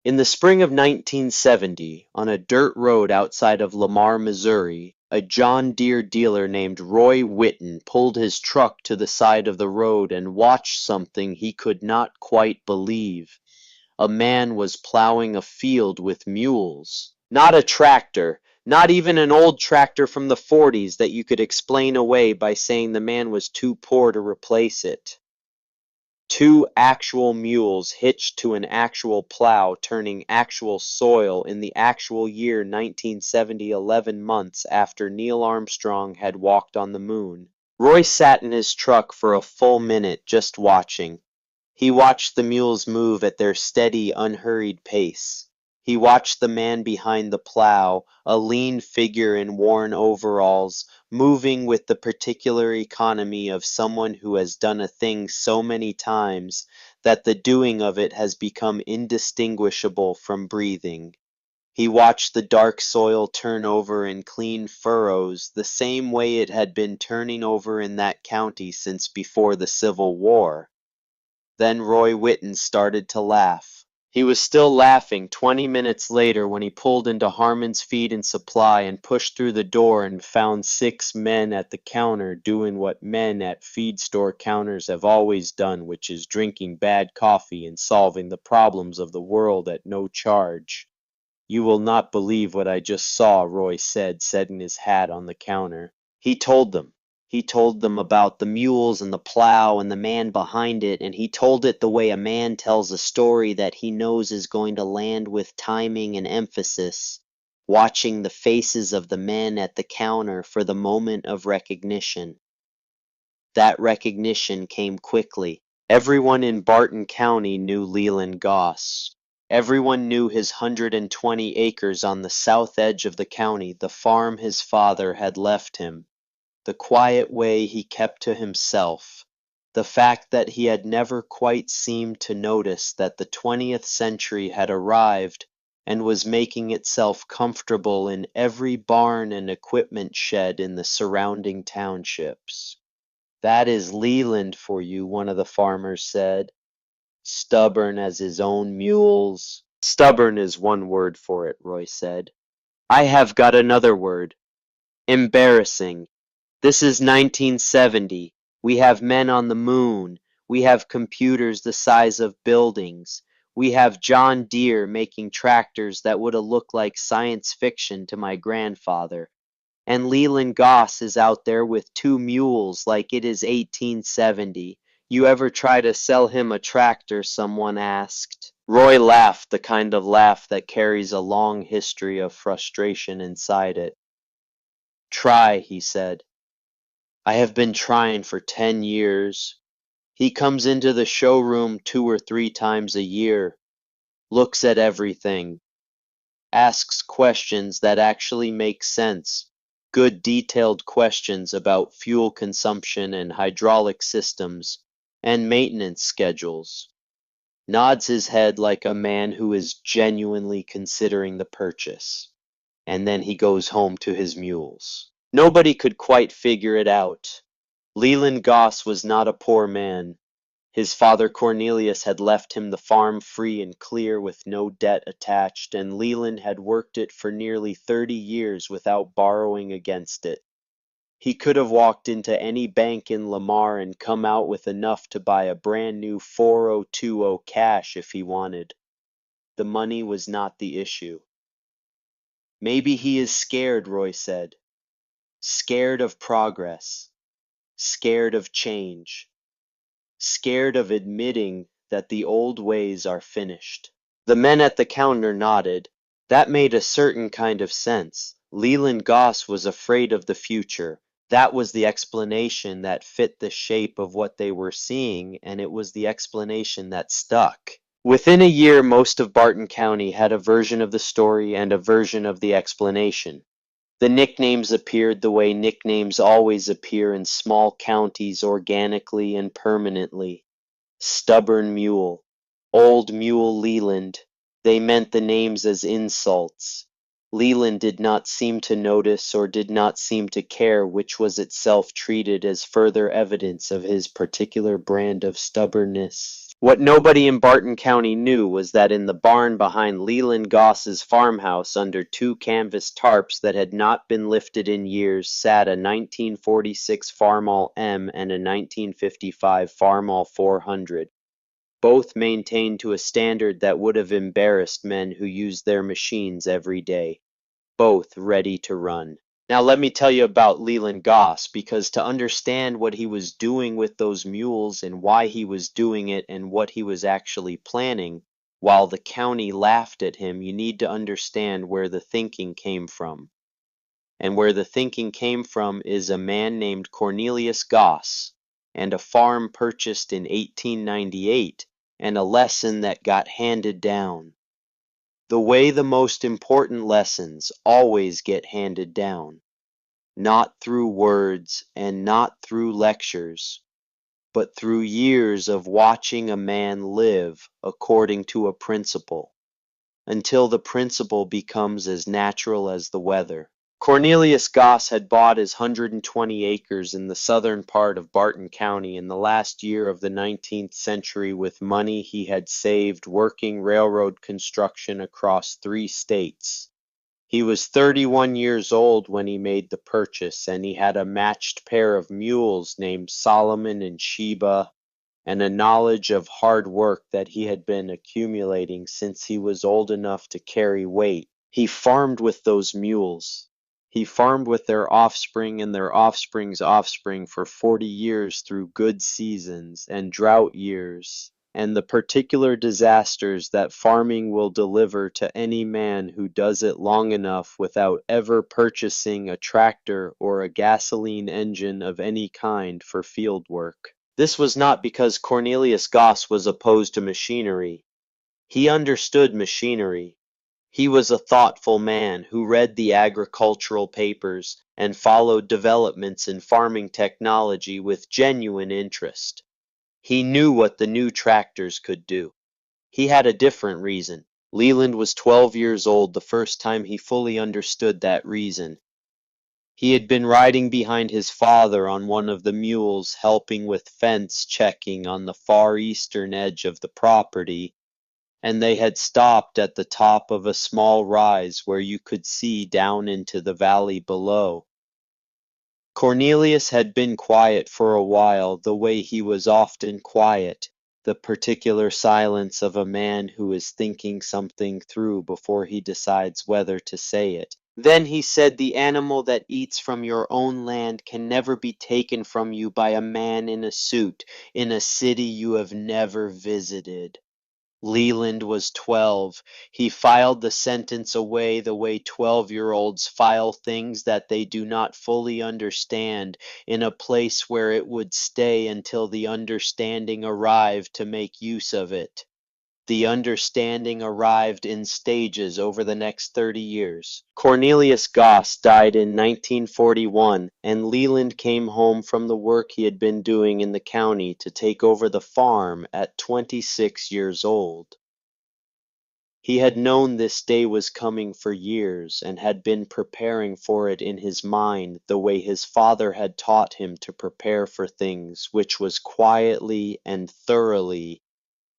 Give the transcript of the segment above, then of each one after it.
In the spring of 1970, on a dirt road outside of Lamar, Missouri, a John Deere dealer named Roy Whitten pulled his truck to the side of the road and watched something he could not quite believe. A man was plowing a field with mules. Not a tractor, not even an old tractor from the 40s that you could explain away by saying the man was too poor to replace it. Two actual mules hitched to an actual plow, turning actual soil in the actual year 1970, 11 months after Neil Armstrong had walked on the moon. Roy sat in his truck for a full minute just watching. He watched the mules move at their steady, unhurried pace. He watched the man behind the plow, a lean figure in worn overalls, moving with the particular economy of someone who has done a thing so many times that the doing of it has become indistinguishable from breathing. He watched the dark soil turn over in clean furrows the same way it had been turning over in that county since before the Civil War. Then Roy Whitten started to laugh. He was still laughing 20 minutes later when he pulled into Harmon's Feed and Supply and pushed through the door and found 6 men at the counter doing what men at feed store counters have always done, which is drinking bad coffee and solving the problems of the world at no charge. "You will not believe what I just saw," Roy said, setting his hat on the counter. He told them. He told them about the mules and the plow and the man behind it, and he told it the way a man tells a story that he knows is going to land with timing and emphasis, watching the faces of the men at the counter for the moment of recognition. That recognition came quickly. Everyone in Barton County knew Leland Goss. Everyone knew his 120 acres on the south edge of the county, the farm his father had left him. The quiet way he kept to himself, the fact that he had never quite seemed to notice that the 20th century had arrived and was making itself comfortable in every barn and equipment shed in the surrounding townships. "That is Leland for you," one of the farmers said. "Stubborn as his own mules." "Stubborn is one word for it," Roy said. "I have got another word. Embarrassing. This is 1970. We have men on the moon. We have computers the size of buildings. We have John Deere making tractors that would have looked like science fiction to my grandfather. And Leland Goss is out there with 2 mules like it is 1870. You ever try to sell him a tractor?" someone asked. Roy laughed, the kind of laugh that carries a long history of frustration inside it. "Try," he said. "I have been trying for 10 years. He comes into the showroom 2 or 3 times a year, looks at everything, asks questions that actually make sense, good detailed questions about fuel consumption and hydraulic systems and maintenance schedules, nods his head like a man who is genuinely considering the purchase, and then he goes home to his mules." Nobody could quite figure it out. Leland Goss was not a poor man. His father Cornelius had left him the farm free and clear with no debt attached, and Leland had worked it for nearly 30 years without borrowing against it. He could have walked into any bank in Lamar and come out with enough to buy a brand new 4020 cash if he wanted. The money was not the issue. "Maybe he is scared," Roy said. "Scared of progress. Scared of change. Scared of admitting that the old ways are finished." The men at the counter nodded. That made a certain kind of sense. Leland Goss was afraid of the future. That was the explanation that fit the shape of what they were seeing, and it was the explanation that stuck. Within a year, most of Barton County had a version of the story and a version of the explanation. The nicknames appeared the way nicknames always appear in small counties organically and permanently. Stubborn Mule, Old Mule Leland. They meant the names as insults. Leland did not seem to notice or did not seem to care, which was itself treated as further evidence of his particular brand of stubbornness. What nobody in Barton County knew was that in the barn behind Leland Goss's farmhouse under two canvas tarps that had not been lifted in years sat a 1946 Farmall M and a 1955 Farmall 400, both maintained to a standard that would have embarrassed men who used their machines every day, both ready to run. Now let me tell you about Leland Goss, because to understand what he was doing with those mules and why he was doing it and what he was actually planning, while the county laughed at him, you need to understand where the thinking came from. And where the thinking came from is a man named Cornelius Goss, and a farm purchased in 1898, and a lesson that got handed down. The way the most important lessons always get handed down. Not through words and not through lectures, but through years of watching a man live according to a principle, until the principle becomes as natural as the weather. Cornelius Goss had bought his 120 acres in the southern part of Barton County in the last year of the 19th century with money he had saved working railroad construction across 3 states. He was 31 years old when he made the purchase, and he had a matched pair of mules named Solomon and Sheba, and a knowledge of hard work that he had been accumulating since he was old enough to carry weight. He farmed with those mules. He farmed with their offspring and their offspring's offspring for 40 years through good seasons and drought years, and the particular disasters that farming will deliver to any man who does it long enough without ever purchasing a tractor or a gasoline engine of any kind for field work. This was not because Cornelius Goss was opposed to machinery. He understood machinery. He was a thoughtful man who read the agricultural papers and followed developments in farming technology with genuine interest. He knew what the new tractors could do. He had a different reason. Leland was 12 years old the first time he fully understood that reason. He had been riding behind his father on one of the mules, helping with fence checking on the far eastern edge of the property, and they had stopped at the top of a small rise where you could see down into the valley below. Cornelius had been quiet for a while, the way he was often quiet, the particular silence of a man who is thinking something through before he decides whether to say it. Then he said, "The animal that eats from your own land can never be taken from you by a man in a suit in a city you have never visited." Leland was 12. He filed the sentence away the way 12-year-olds file things that they do not fully understand, in a place where it would stay until the understanding arrived to make use of it. The understanding arrived in stages over the next 30 years. Cornelius Goss died in 1941, and Leland came home from the work he had been doing in the county to take over the farm at 26 years old. He had known this day was coming for years, and had been preparing for it in his mind the way his father had taught him to prepare for things, which was quietly and thoroughly,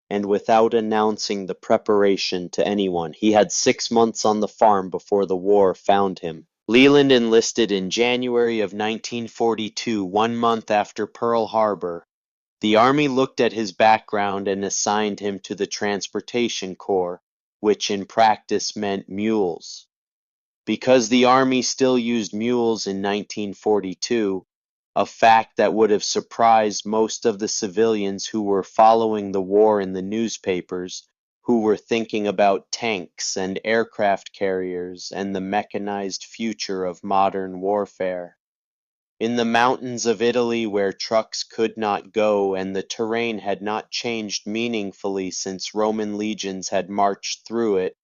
and without announcing the preparation to anyone. He had 6 months on the farm before the war found him. Leland enlisted in January of 1942, 1 month after Pearl Harbor. The Army looked at his background and assigned him to the Transportation Corps, which in practice meant mules. Because the Army still used mules in 1942, a fact that would have surprised most of the civilians who were following the war in the newspapers, who were thinking about tanks and aircraft carriers and the mechanized future of modern warfare. In the mountains of Italy where trucks could not go and the terrain had not changed meaningfully since Roman legions had marched through it,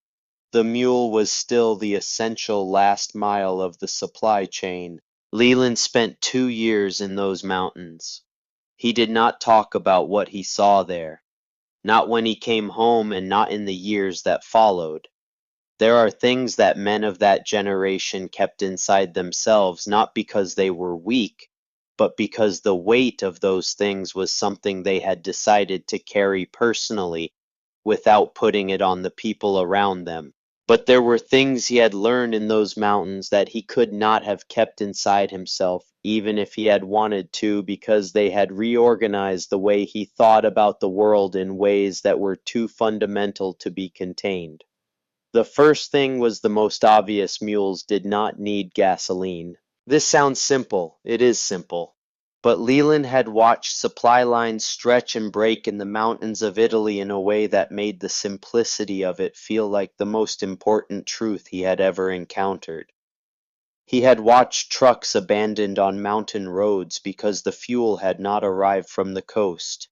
the mule was still the essential last mile of the supply chain. Leland spent 2 years in those mountains. He did not talk about what he saw there, not when he came home and not in the years that followed. There are things that men of that generation kept inside themselves, not because they were weak, but because the weight of those things was something they had decided to carry personally without putting it on the people around them. But there were things he had learned in those mountains that he could not have kept inside himself, even if he had wanted to, because they had reorganized the way he thought about the world in ways that were too fundamental to be contained. The first thing was the most obvious: mules did not need gasoline. This sounds simple. It is simple. But Leland had watched supply lines stretch and break in the mountains of Italy in a way that made the simplicity of it feel like the most important truth he had ever encountered. He had watched trucks abandoned on mountain roads because the fuel had not arrived from the coast.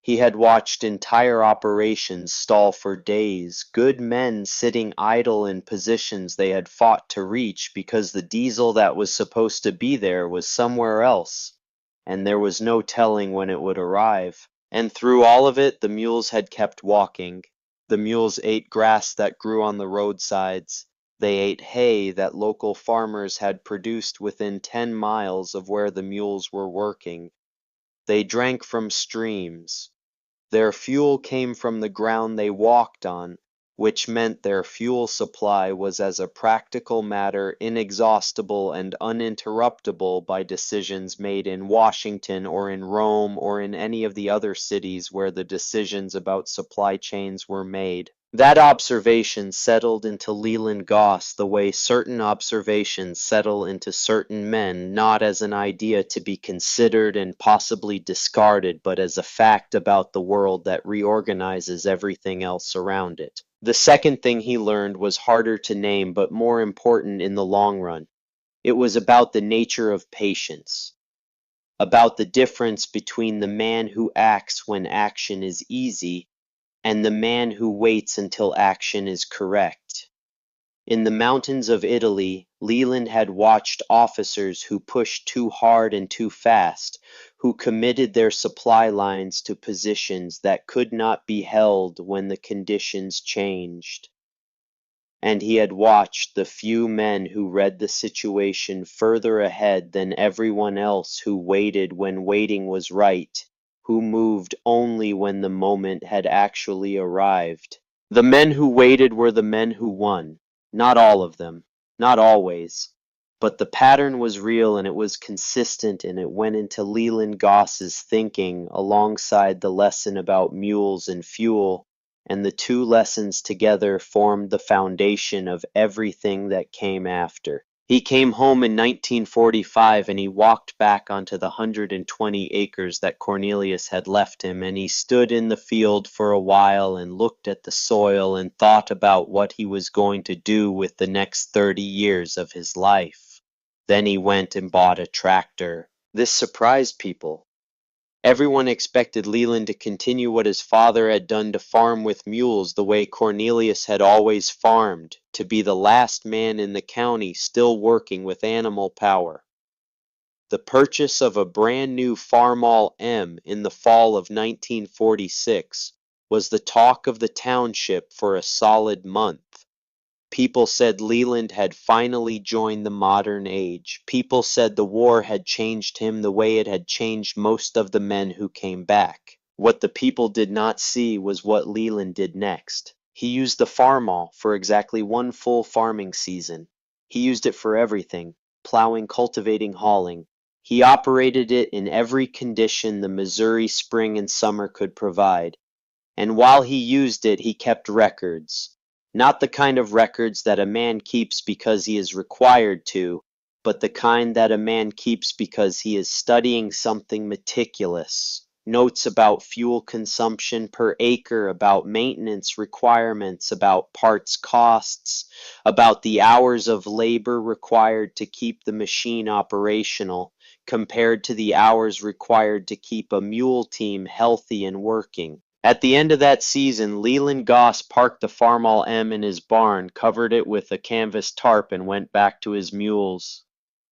He had watched entire operations stall for days, good men sitting idle in positions they had fought to reach because the diesel that was supposed to be there was somewhere else, and there was no telling when it would arrive. And through all of it, the mules had kept walking. The mules ate grass that grew on the roadsides. They ate hay that local farmers had produced within 10 miles of where the mules were working. They drank from streams. Their fuel came from the ground they walked on, which meant their fuel supply was as a practical matter inexhaustible and uninterruptible by decisions made in Washington or in Rome or in any of the other cities where the decisions about supply chains were made. That observation settled into Leland Goss the way certain observations settle into certain men, not as an idea to be considered and possibly discarded, but as a fact about the world that reorganizes everything else around it. The second thing he learned was harder to name, but more important in the long run. It was about the nature of patience, about the difference between the man who acts when action is easy and the man who waits until action is correct. In the mountains of Italy, Leland had watched officers who pushed too hard and too fast, who committed their supply lines to positions that could not be held when the conditions changed. And he had watched the few men who read the situation further ahead than everyone else, who waited when waiting was right, who moved only when the moment had actually arrived. The men who waited were the men who won. Not all of them, not always. But the pattern was real and it was consistent, and it went into Leland Goss's thinking alongside the lesson about mules and fuel, and the two lessons together formed the foundation of everything that came after. He came home in 1945 and he walked back onto the 120 acres that Cornelius had left him, and he stood in the field for a while and looked at the soil and thought about what he was going to do with the next 30 years of his life. Then he went and bought a tractor. This surprised people. Everyone expected Leland to continue what his father had done, to farm with mules the way Cornelius had always farmed, to be the last man in the county still working with animal power. The purchase of a brand new Farmall M in the fall of 1946 was the talk of the township for a solid month. People said Leland had finally joined the modern age. People said the war had changed him the way it had changed most of the men who came back. What the people did not see was what Leland did next. He used the Farmall for exactly one full farming season. He used it for everything: plowing, cultivating, hauling. He operated it in every condition the Missouri spring and summer could provide. And while he used it, he kept records. Not the kind of records that a man keeps because he is required to, but the kind that a man keeps because he is studying something meticulous. Notes about fuel consumption per acre, about maintenance requirements, about parts costs, about the hours of labor required to keep the machine operational, compared to the hours required to keep a mule team healthy and working. At the end of that season, Leland Goss parked the Farmall M in his barn, covered it with a canvas tarp, and went back to his mules.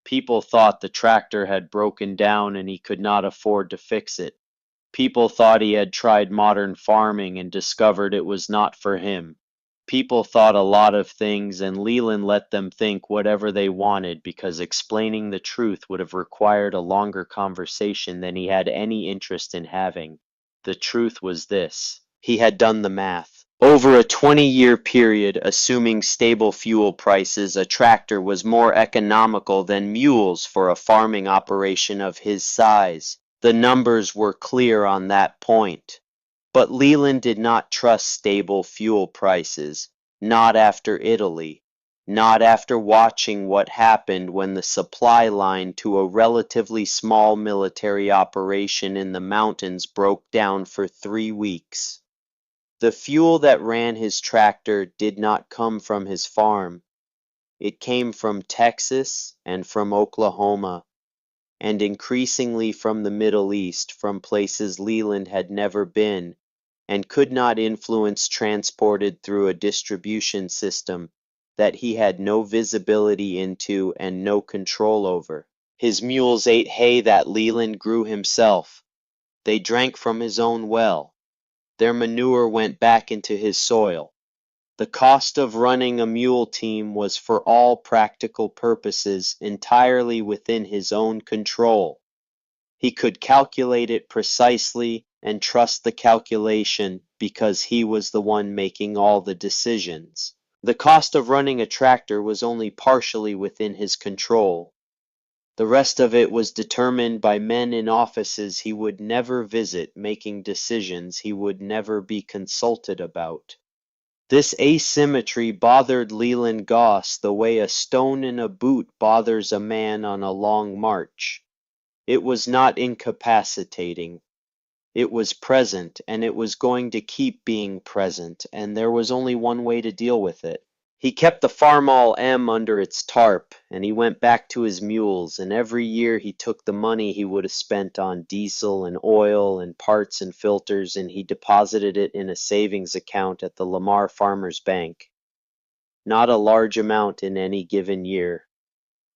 People thought the tractor had broken down and he could not afford to fix it. People thought he had tried modern farming and discovered it was not for him. people thought a lot of things, and Leland let them think whatever they wanted because explaining the truth would have required a longer conversation than he had any interest in having. The truth was this. He had done the math. Over a 20-year period, assuming stable fuel prices, a tractor was more economical than mules for a farming operation of his size. The numbers were clear on that point. But Leland did not trust stable fuel prices, not after Italy, not after watching what happened when the supply line to a relatively small military operation in the mountains broke down for 3 weeks. The fuel that ran his tractor did not come from his farm. It came from Texas and from Oklahoma, and increasingly from the Middle East, from places Leland had never been and could not influence, transported through a distribution system that he had no visibility into and no control over. His mules ate hay that Leland grew himself. They drank from his own well. Their manure went back into his soil. The cost of running a mule team was for all practical purposes entirely within his own control. He could calculate it precisely and trust the calculation because he was the one making all the decisions. The cost of running a tractor was only partially within his control. The rest of it was determined by men in offices he would never visit, making decisions he would never be consulted about. This asymmetry bothered Leland Goss the way a stone in a boot bothers a man on a long march. It was not incapacitating. It was present, and it was going to keep being present, and there was only one way to deal with it. He kept the Farmall M under its tarp, and he went back to his mules, and every year he took the money he would have spent on diesel and oil and parts and filters, and he deposited it in a savings account at the Lamar Farmers Bank. Not a large amount in any given year.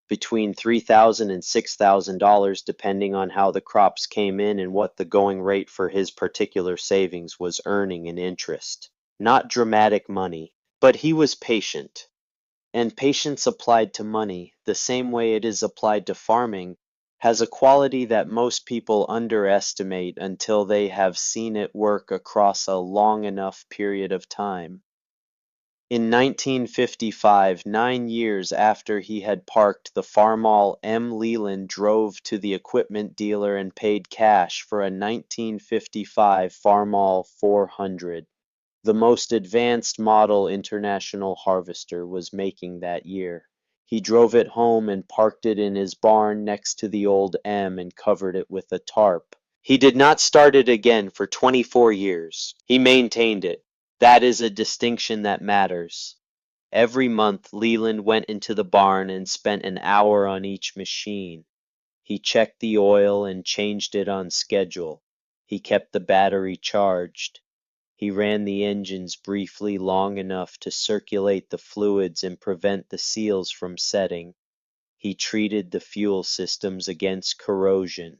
Between $3,000 and $6,000 depending on how the crops came in and what the going rate for his particular savings was earning in interest. Not dramatic money, but he was patient. And patience applied to money, the same way it is applied to farming, has a quality that most people underestimate until they have seen it work across a long enough period of time. In 1955, 9 years after he had parked the Farmall, M. Leland drove to the equipment dealer and paid cash for a 1955 Farmall 400. The most advanced model International Harvester was making that year. He drove it home and parked it in his barn next to the old M and covered it with a tarp. He did not start it again for 24 years. He maintained it. That is a distinction that matters. Every month Leland went into the barn and spent an hour on each machine. He checked the oil and changed it on schedule. He kept the battery charged. He ran the engines briefly long enough to circulate the fluids and prevent the seals from setting. He treated the fuel systems against corrosion.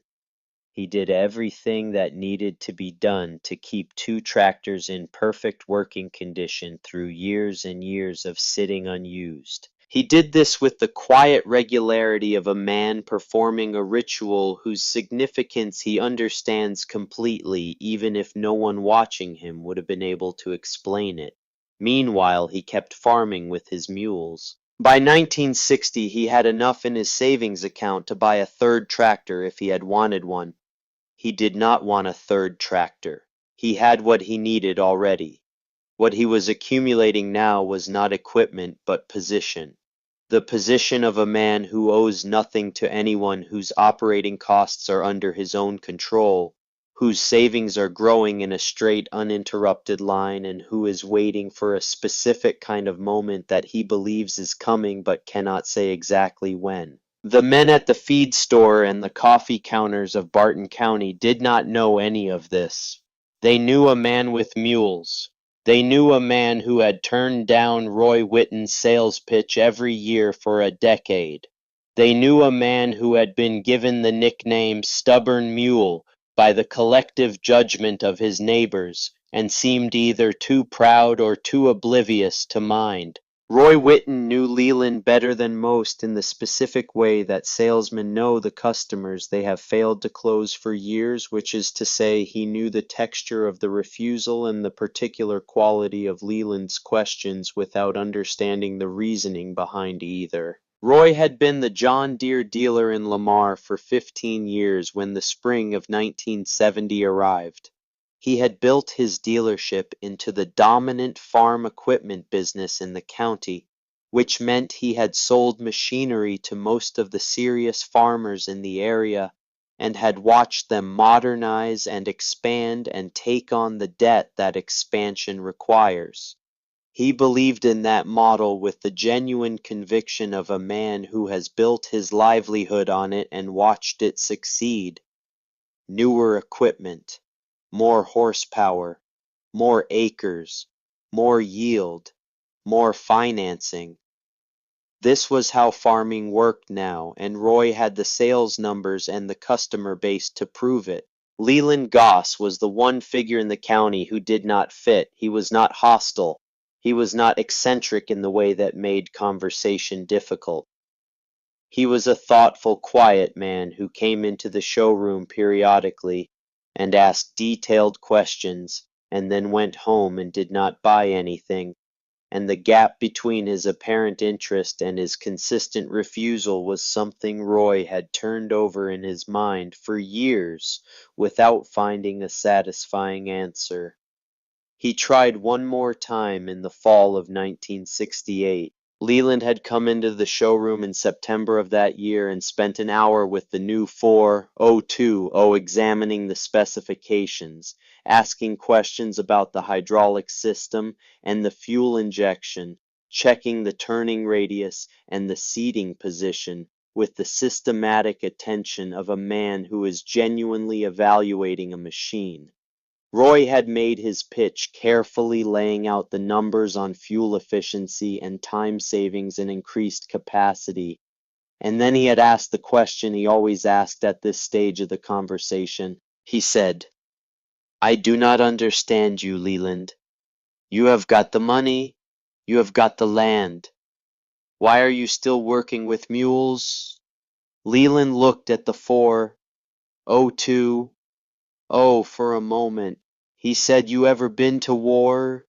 He did everything that needed to be done to keep two tractors in perfect working condition through years and years of sitting unused. He did this with the quiet regularity of a man performing a ritual whose significance he understands completely, even if no one watching him would have been able to explain it. Meanwhile, he kept farming with his mules. By 1960, he had enough in his savings account to buy a third tractor if he had wanted one. He did not want a third tractor. He had what he needed already. What he was accumulating now was not equipment, but position. The position of a man who owes nothing to anyone, whose operating costs are under his own control, whose savings are growing in a straight, uninterrupted line, and who is waiting for a specific kind of moment that he believes is coming but cannot say exactly when. The men at the feed store and the coffee counters of Barton County did not know any of this. They knew a man with mules. They knew a man who had turned down Roy Whitten's sales pitch every year for a decade. They knew a man who had been given the nickname Stubborn Mule by the collective judgment of his neighbors, and seemed either too proud or too oblivious to mind. Roy Whitten knew Leland better than most in the specific way that salesmen know the customers they have failed to close for years, which is to say, he knew the texture of the refusal and the particular quality of Leland's questions without understanding the reasoning behind either. Roy had been the John Deere dealer in Lamar for 15 years when the spring of 1970 arrived. He had built his dealership into the dominant farm equipment business in the county, which meant he had sold machinery to most of the serious farmers in the area and had watched them modernize and expand and take on the debt that expansion requires. He believed in that model with the genuine conviction of a man who has built his livelihood on it and watched it succeed. Newer equipment, more horsepower, more acres, more yield, more financing. This was how farming worked now, and Roy had the sales numbers and the customer base to prove it. Leland Goss was the one figure in the county who did not fit. He was not hostile. He was not eccentric in the way that made conversation difficult. He was a thoughtful, quiet man who came into the showroom periodically and asked detailed questions, and then went home and did not buy anything, and the gap between his apparent interest and his consistent refusal was something Roy had turned over in his mind for years without finding a satisfying answer. He tried one more time in the fall of 1968. Leland had come into the showroom in September of that year and spent an hour with the new 402 examining the specifications, asking questions about the hydraulic system and the fuel injection, checking the turning radius and the seating position with the systematic attention of a man who is genuinely evaluating a machine. Roy had made his pitch, carefully laying out the numbers on fuel efficiency and time savings and increased capacity, and then he had asked the question he always asked at this stage of the conversation. He said, "I do not understand you, Leland. You have got the money, you have got the land. Why are you still working with mules?" Leland looked at the 402 for a moment. He said, "You ever been to war,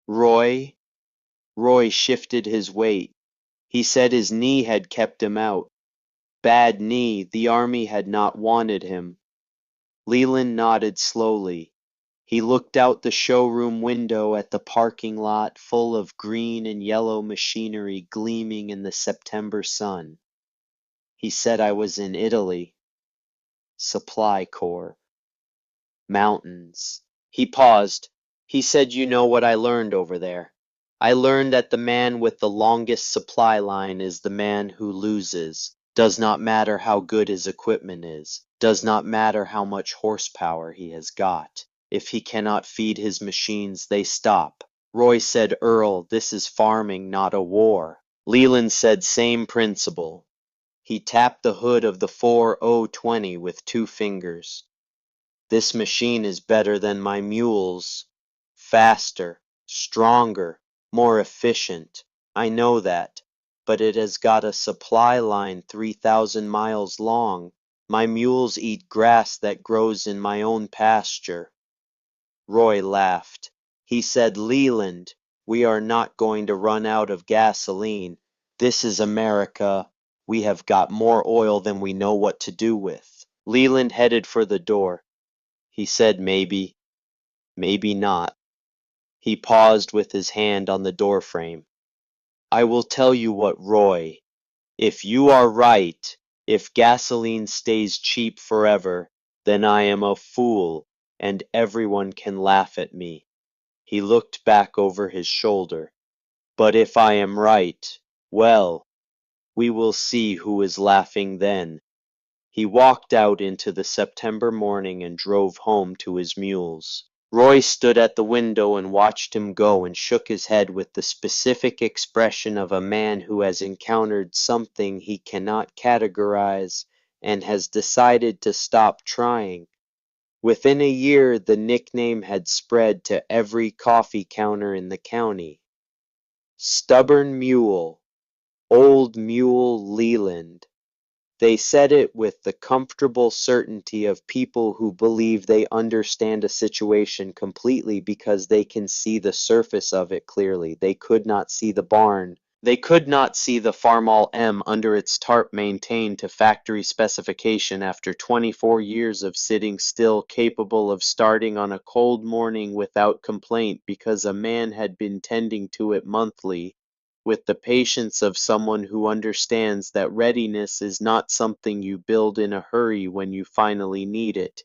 Roy?" Roy shifted his weight. He said his knee had kept him out. Bad knee, the army had not wanted him. Leland nodded slowly. He looked out the showroom window at the parking lot full of green and yellow machinery gleaming in the September sun. He said, "I was in Italy. Supply Corps. Mountains." He paused. He said, "You know what I learned over there? I learned that the man with the longest supply line is the man who loses. Does not matter how good his equipment is. Does not matter how much horsepower he has got. If he cannot feed his machines, they stop." Roy said, "Earl, this is farming, not a war." Leland said, "Same principle." He tapped the hood of the 4020 with 2 fingers. "This machine is better than my mules. Faster, stronger, more efficient. I know that. But it has got a supply line 3,000 miles long. My mules eat grass that grows in my own pasture." Roy laughed. He said, "Leland, we are not going to run out of gasoline. This is America. We have got more oil than we know what to do with." Leland headed for the door. He said, "Maybe, maybe not." He paused with his hand on the doorframe. "I will tell you what, Roy. If you are right, if gasoline stays cheap forever, then I am a fool, and everyone can laugh at me." He looked back over his shoulder. "But if I am right, well, we will see who is laughing then." He walked out into the September morning and drove home to his mules. Roy stood at the window and watched him go and shook his head with the specific expression of a man who has encountered something he cannot categorize and has decided to stop trying. Within a year, the nickname had spread to every coffee counter in the county. Stubborn Mule, Old Mule Leland. They said it with the comfortable certainty of people who believe they understand a situation completely because they can see the surface of it clearly. They could not see the barn. They could not see the Farmall M under its tarp maintained to factory specification after 24 years of sitting still, capable of starting on a cold morning without complaint because a man had been tending to it monthly, with the patience of someone who understands that readiness is not something you build in a hurry when you finally need it.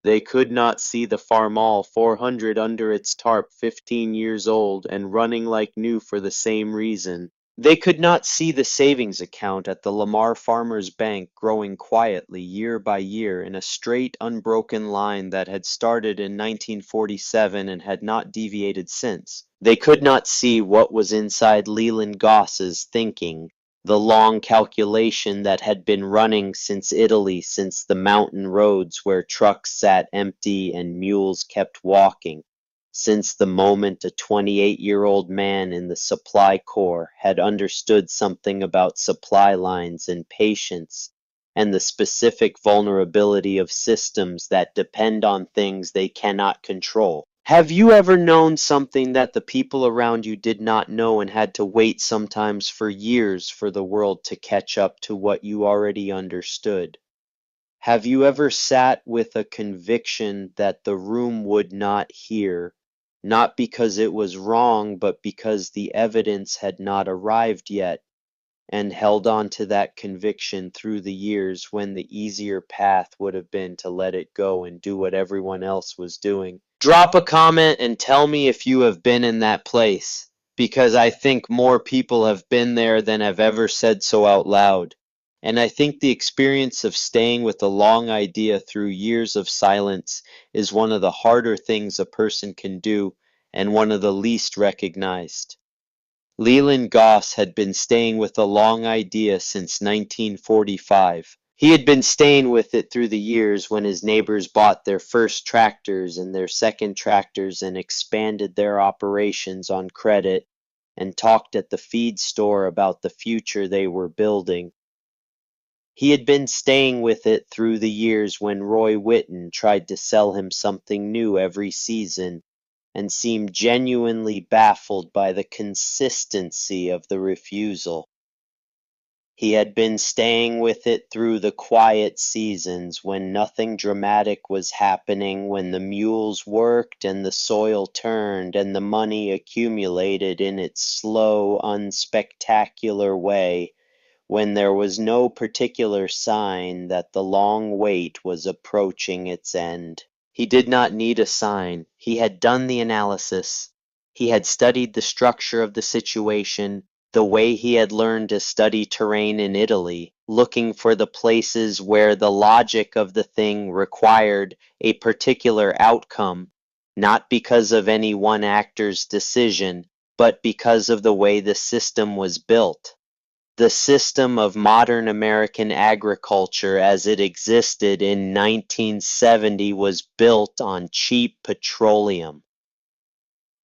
They could not see the Farmall 400 under its tarp 15 years old and running like new for the same reason. They could not see the savings account at the Lamar Farmers Bank growing quietly year by year in a straight, unbroken line that had started in 1947 and had not deviated since. They could not see what was inside Leland Goss's thinking, the long calculation that had been running since Italy, since the mountain roads where trucks sat empty and mules kept walking, since the moment a 28-year-old man in the Supply Corps had understood something about supply lines and patience and the specific vulnerability of systems that depend on things they cannot control. Have you ever known something that the people around you did not know and had to wait sometimes for years for the world to catch up to what you already understood? Have you ever sat with a conviction that the room would not hear, not because it was wrong, but because the evidence had not arrived yet, and held on to that conviction through the years when the easier path would have been to let it go and do what everyone else was doing? Drop a comment and tell me if you have been in that place, because I think more people have been there than have ever said so out loud. And I think the experience of staying with a long idea through years of silence is one of the harder things a person can do and one of the least recognized. Leland Goss had been staying with a long idea since 1945. He had been staying with it through the years when his neighbors bought their first tractors and their second tractors and expanded their operations on credit and talked at the feed store about the future they were building. He had been staying with it through the years when Roy Whitten tried to sell him something new every season and seemed genuinely baffled by the consistency of the refusal. He had been staying with it through the quiet seasons when nothing dramatic was happening, when the mules worked and the soil turned and the money accumulated in its slow, unspectacular way, when there was no particular sign that the long wait was approaching its end. He did not need a sign. He had done the analysis. He had studied the structure of the situation, the way he had learned to study terrain in Italy, looking for the places where the logic of the thing required a particular outcome, not because of any one actor's decision, but because of the way the system was built. The system of modern American agriculture as it existed in 1970 was built on cheap petroleum.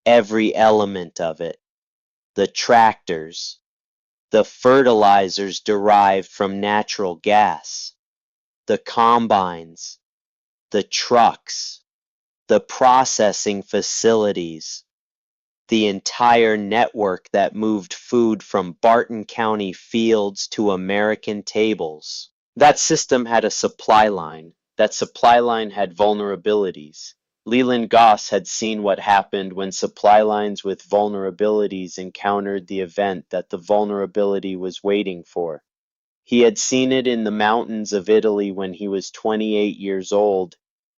Every element of it. The tractors, the fertilizers derived from natural gas, the combines, the trucks, the processing facilities, the entire network that moved food from Barton County fields to American tables. That system had a supply line. That supply line had vulnerabilities. Leland Goss had seen what happened when supply lines with vulnerabilities encountered the event that the vulnerability was waiting for. He had seen it in the mountains of Italy when he was 28 years old,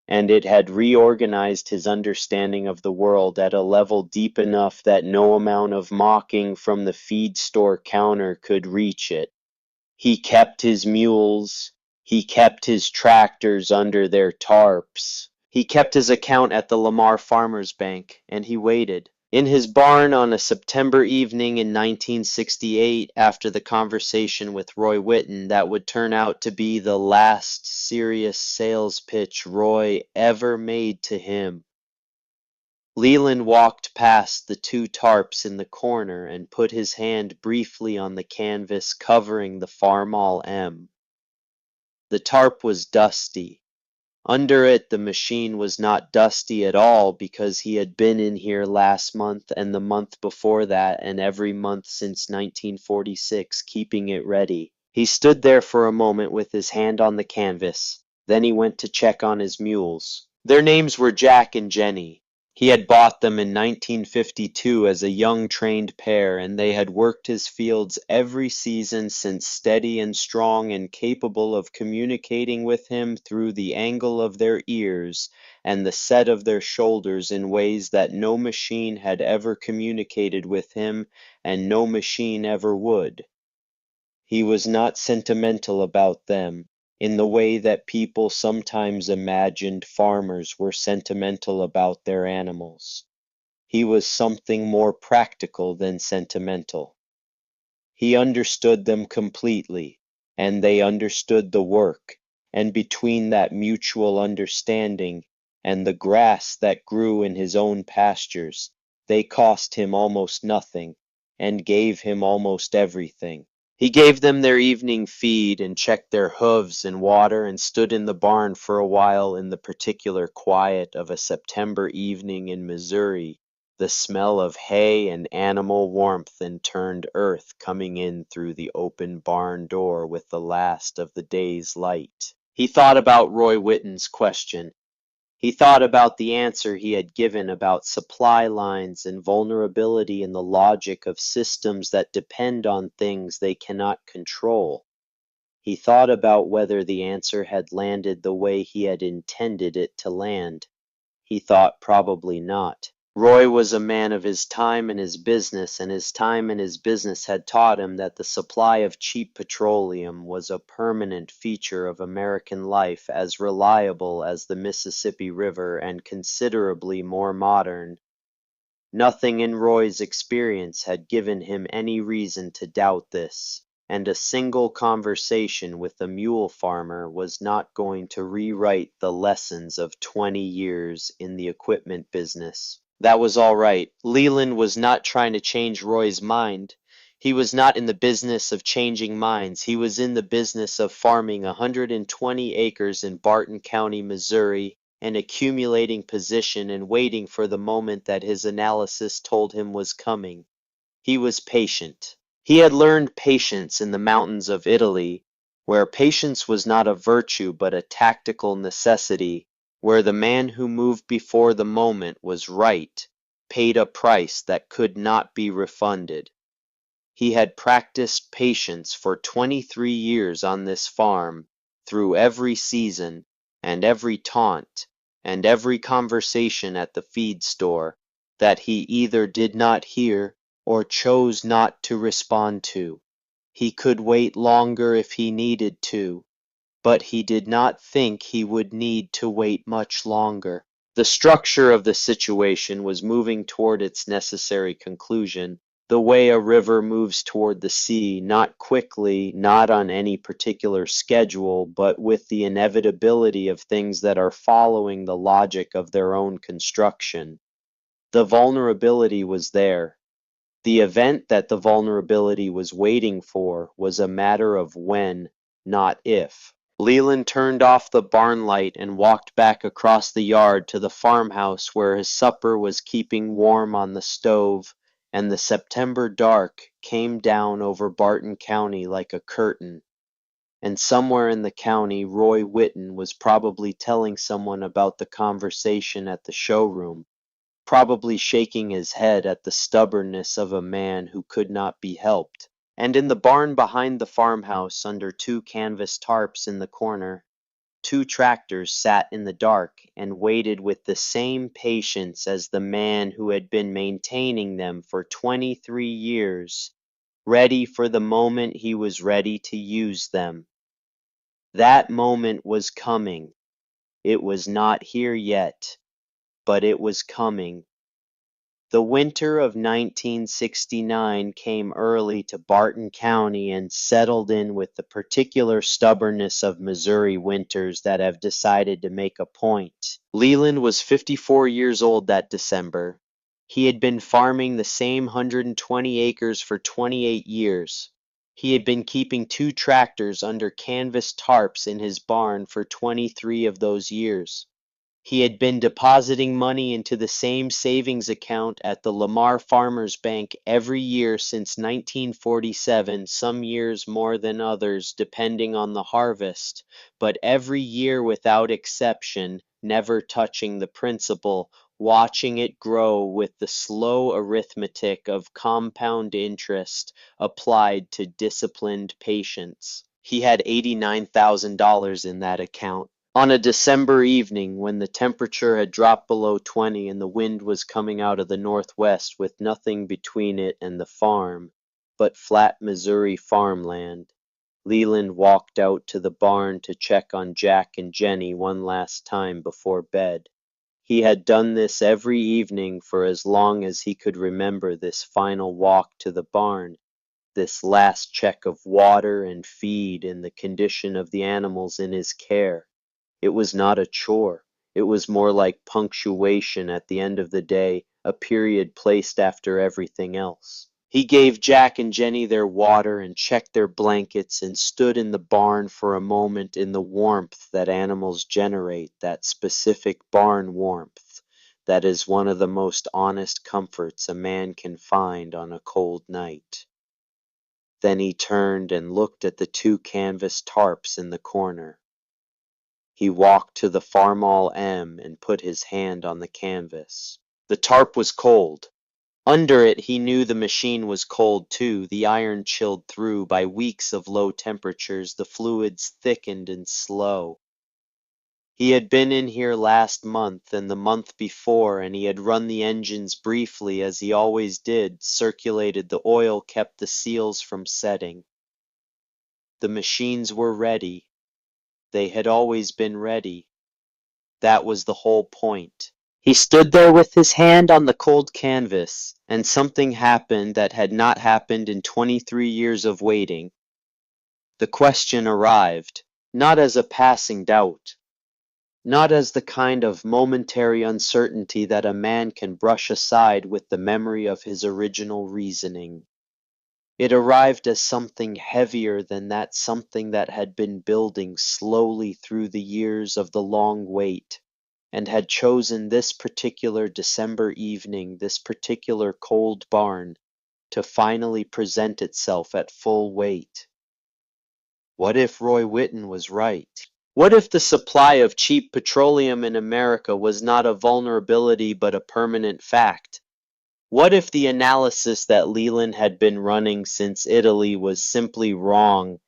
and it had reorganized his understanding of the world at a level deep enough that no amount of mocking from the feed store counter could reach it. He kept his mules, he kept his tractors under their tarps. He kept his account at the Lamar Farmers Bank, and he waited. In his barn on a September evening in 1968, after the conversation with Roy Whitten that would turn out to be the last serious sales pitch Roy ever made to him, Leland walked past the two tarps in the corner and put his hand briefly on the canvas covering the Farmall M. The tarp was dusty. Under it the machine was not dusty at all because he had been in here last month and the month before that and every month since 1946 keeping it ready. He stood there for a moment with his hand on the canvas. Then he went to check on his mules. Their names were Jack and Jenny. He had bought them in 1952 as a young trained pair, and they had worked his fields every season since, steady and strong and capable of communicating with him through the angle of their ears and the set of their shoulders in ways that no machine had ever communicated with him and no machine ever would. He was not sentimental about them, in the way that people sometimes imagined farmers were sentimental about their animals. He was something more practical than sentimental. He understood them completely, and they understood the work, and between that mutual understanding and the grass that grew in his own pastures, they cost him almost nothing, and gave him almost everything. He gave them their evening feed and checked their hooves and water and stood in the barn for a while in the particular quiet of a September evening in Missouri, the smell of hay and animal warmth and turned earth coming in through the open barn door with the last of the day's light. He thought about Roy Whitten's question. He thought about the answer he had given about supply lines and vulnerability in the logic of systems that depend on things they cannot control. He thought about whether the answer had landed the way he had intended it to land. He thought probably not. Roy was a man of his time and his business, and his time and his business had taught him that the supply of cheap petroleum was a permanent feature of American life, as reliable as the Mississippi River and considerably more modern. Nothing in Roy's experience had given him any reason to doubt this, and a single conversation with a mule farmer was not going to rewrite the lessons of 20 years in the equipment business. That was all right. Leland was not trying to change Roy's mind. He was not in the business of changing minds. He was in the business of farming 120 acres in Barton County, Missouri, and accumulating position and waiting for the moment that his analysis told him was coming. He was patient. He had learned patience in the mountains of Italy, where patience was not a virtue but a tactical necessity, where the man who moved before the moment was right, paid a price that could not be refunded. He had practiced patience for 23 years on this farm, through every season, and every taunt, and every conversation at the feed store, that he either did not hear or chose not to respond to. He could wait longer if he needed to, but he did not think he would need to wait much longer. The structure of the situation was moving toward its necessary conclusion, the way a river moves toward the sea, not quickly, not on any particular schedule, but with the inevitability of things that are following the logic of their own construction. The vulnerability was there. The event that the vulnerability was waiting for was a matter of when, not if. Leland turned off the barn light and walked back across the yard to the farmhouse where his supper was keeping warm on the stove, and the September dark came down over Barton County like a curtain. And somewhere in the county Roy Whitten was probably telling someone about the conversation at the showroom, probably shaking his head at the stubbornness of a man who could not be helped. And in the barn behind the farmhouse, under two canvas tarps in the corner, two tractors sat in the dark and waited with the same patience as the man who had been maintaining them for 23 years, ready for the moment he was ready to use them. That moment was coming. It was not here yet, but it was coming. The winter of 1969 came early to Barton County and settled in with the particular stubbornness of Missouri winters that have decided to make a point. Leland was 54 years old that December. He had been farming the same 120 acres for 28 years. He had been keeping 2 tractors under canvas tarps in his barn for 23 of those years. He had been depositing money into the same savings account at the Lamar Farmers Bank every year since 1947, some years more than others depending on the harvest, but every year without exception, never touching the principal, watching it grow with the slow arithmetic of compound interest applied to disciplined patience. He had $89,000 in that account. On a December evening, when the temperature had dropped below 20 and the wind was coming out of the northwest with nothing between it and the farm but flat Missouri farmland, Leland walked out to the barn to check on Jack and Jenny one last time before bed. He had done this every evening for as long as he could remember, this final walk to the barn, this last check of water and feed and the condition of the animals in his care. It was not a chore. It was more like punctuation at the end of the day, a period placed after everything else. He gave Jack and Jenny their water and checked their blankets and stood in the barn for a moment in the warmth that animals generate, that specific barn warmth that is one of the most honest comforts a man can find on a cold night. Then he turned and looked at the 2 canvas tarps in the corner. He walked to the Farmall M and put his hand on the canvas. The tarp was cold. Under it he knew the machine was cold too, the iron chilled through by weeks of low temperatures, the fluids thickened and slow. He had been in here last month and the month before, and he had run the engines briefly as he always did, circulated the oil, kept the seals from setting. The machines were ready. They had always been ready. That was the whole point. He stood there with his hand on the cold canvas, and something happened that had not happened in 23 years of waiting. The question arrived, not as a passing doubt, not as the kind of momentary uncertainty that a man can brush aside with the memory of his original reasoning. It arrived as something heavier than that something that had been building slowly through the years of the long wait, and had chosen this particular December evening, this particular cold barn, to finally present itself at full weight. What if Roy Whitten was right? What if the supply of cheap petroleum in America was not a vulnerability but a permanent fact? What if the analysis that Leland had been running since Italy was simply wrong,